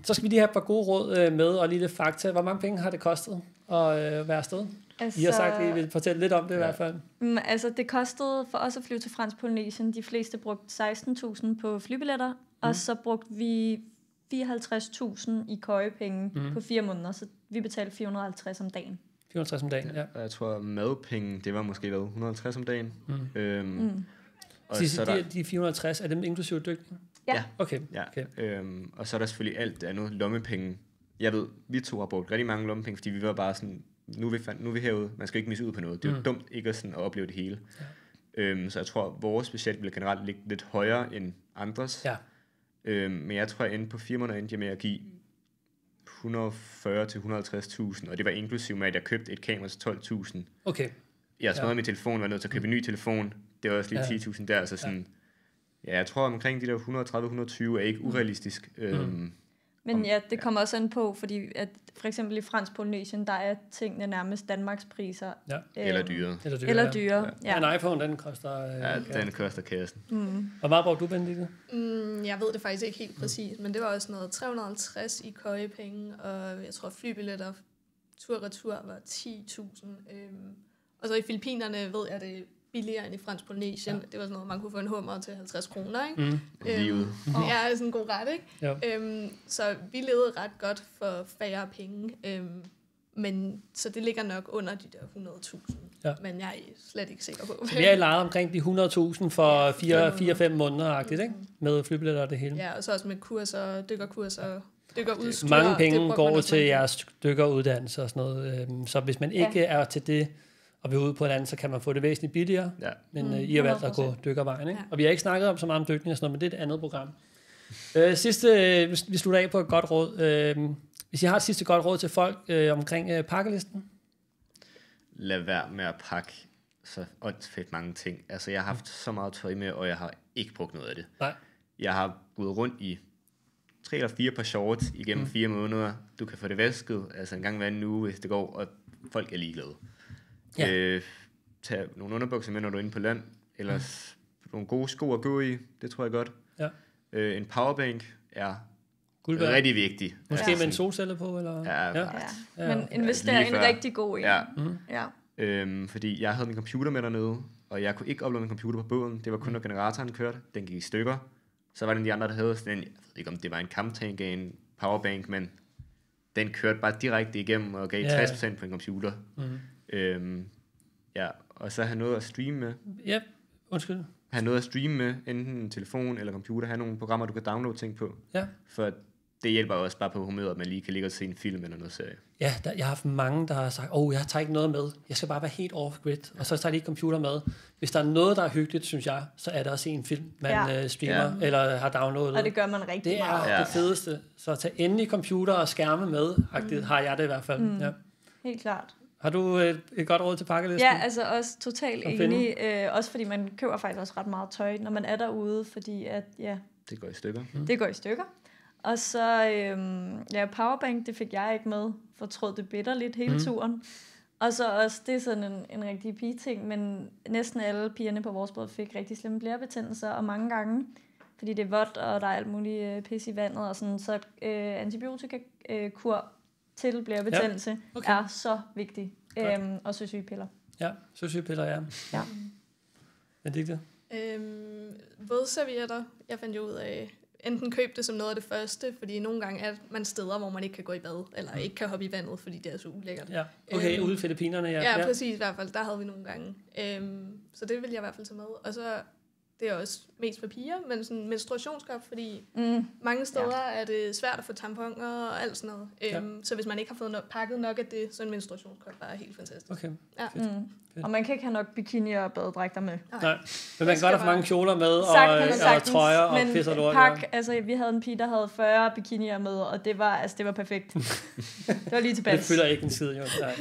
Så skal vi lige have et par gode råd med, og lige lidt fakta. Hvor mange penge har det kostet at være afsted? Altså, I har sagt, at I vil fortælle lidt om det i hvert fald. Altså, det kostede for os at flyve til Fransk Polynesien. De fleste brugte 16.000 på flybilletter, og så brugte vi 54.000 i køjepenge på 4 måneder, så vi betalte 450 om dagen. 450 om dagen, ja. Og jeg tror, madpenge, det var måske 150 om dagen. Og så de 450, er dem inklusive dykning? Ja. Okay. Og så er der selvfølgelig alt det andet, lommepenge. Jeg ved, vi to har brugt rigtig mange lommepenge, fordi vi var bare sådan, nu er vi herude, man skal ikke misse ud på noget. Det er jo dumt ikke at opleve det hele. Ja. Så jeg tror, at vores budget vil generelt ligge lidt højere end andres. Ja. Men jeg tror, at på 4 måneder endte jeg med at give 140 til 150.000, og det var inklusiv med, at jeg købte et kamera til 12.000. Okay. Jeg smadrede min telefon, var nødt til at købe en ny telefon. Det var også lige 10.000 der, så sådan... Ja, jeg tror omkring de der 130-120 er ikke urealistisk. Men ja, det kommer også an på, fordi at for eksempel i Fransk Polynesien, der er tingene nærmest Danmarks priser. Ja. Eller dyre. Ja. En iPhone, den koster... den koster kassen. Hvor meget brugte du, Benedikte? Jeg ved det faktisk ikke helt præcis, men det var også noget 350 i køjepenge, og jeg tror flybilletter tur-retur var 10.000. Og så i Filippinerne ved jeg, det billigere end i Fransk Polynesien. Det var sådan noget, man kunne få en hummer til 50 kroner, ikke? Ja, sådan en god ret, ikke? Ja. Så vi levede ret godt for færre penge. Men så det ligger nok under de der 100.000. Ja. Men jeg er slet ikke sikker på. Så vi er lejet omkring de 100.000 for 4-5 måneder-agtigt, ikke? Med flybilletter og det hele. Ja, og så også med kurser, dykkerkurser, dykkerudstyr. Mange penge går til jeres dykkeruddannelse og sådan noget. Så hvis man ikke er til det, og vi er ude på et andet, så kan man få det væsentligt billigere. Ja. Men I har valgt at gå dykkervejen, ikke? Ja. Og vi har ikke snakket om så meget om dykning og sådan noget, men det er et andet program. Sidste, vi slutter af på et godt råd. Hvis I har et sidste godt råd til folk omkring pakkelisten? Lad være med at pakke så åndssfedt mange ting. Altså, jeg har haft så meget tøj med, og jeg har ikke brugt noget af det. Nej. Jeg har gået rundt i 3 eller 4 par shorts igennem 4 måneder. Du kan få det vasket, altså en gang hver en uge, hvis det går, og folk er ligeglade. Ja. Tag nogle underbukser med, når du er inde på land. Ellers nogle gode sko at gå i. Det tror jeg godt. Ja. En powerbank er rigtig vigtig. Måske med en solcelle på? Eller? Ja. Men invester i en rigtig god en. Ja. Fordi jeg havde min computer med dernede, og jeg kunne ikke uploade min computer på båden. Det var kun, når generatoren kørte. Den gik i stykker. Så var det de andre, der havde sådan en, jeg ved ikke, om det var en kamptank af en powerbank, men den kørte bare direkte igennem og gav 60% på en computer. Og så have noget at streame med. Ja, undskyld. Have noget at streame med, enten en telefon eller computer. Have nogle programmer, du kan downloade ting på. Ja. For det hjælper også bare på humøret, at man lige kan ligge og se en film eller noget serie. Ja, jeg har haft mange, der har sagt, jeg tager ikke noget med. Jeg skal bare være helt off-grid. Og så tager de ikke computer med. Hvis der er noget, der er hyggeligt, synes jeg, så er det at se en film, man streamer eller har downloadet. Og det gør man rigtig meget. Det er det fedeste. Så tag endelig computer og skærme med. Har jeg det i hvert fald. Ja. Helt klart. Har du et godt råd til pakkelisten? Ja, altså også totalt enig. Også fordi man køber faktisk også ret meget tøj, når man er derude, fordi at, det går i stykker. Det går i stykker. Og så, powerbank, det fik jeg ikke med, fortrød det bitterligt hele turen. Og så også, det er sådan en rigtig pige-ting, men næsten alle pigerne på vores båd fik rigtig slemme blærebetændelser, og mange gange, fordi det er vådt, og der er alt muligt pis i vandet, og sådan, så antibiotikakur til blærebetændelse er så vigtig. Og søsygepiller. Ja, søsygepiller, ja. Benedikte? Vådservietter, jeg fandt jo ud af, enten køb det som noget af det første, fordi nogle gange er man steder, hvor man ikke kan gå i bad, eller ikke kan hoppe i vandet, fordi det er så ulækkert. Ja, okay, ude i Filippinerne, ja, præcis i hvert fald, der havde vi nogle gange. Så det vil jeg i hvert fald tage med. Og så, det er også mest for piger, men sådan menstruationskop, fordi mange steder er det svært at få tamponer og alt sådan noget. Så hvis man ikke har fået pakket nok af det, så er en menstruationskop bare helt fantastisk. Okay. Ja. Og man kan ikke have nok bikini og badedragter med. Nej, men man kan godt have mange kjoler med, og trøjer og pis og lort. Altså vi havde en pige, der havde 40 bikinier med, og det var perfekt. Det var lige tilbage. Det fylder ikke en skid, jo. Nej.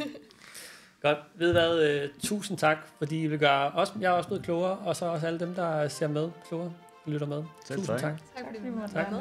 Godt. Ved hvad? Tusind tak, fordi I vil gøre os. Jeg er også blevet klogere, og så også alle dem, der ser med klogere, lytter med. Tusind tak. Tak fordi du måtte være med.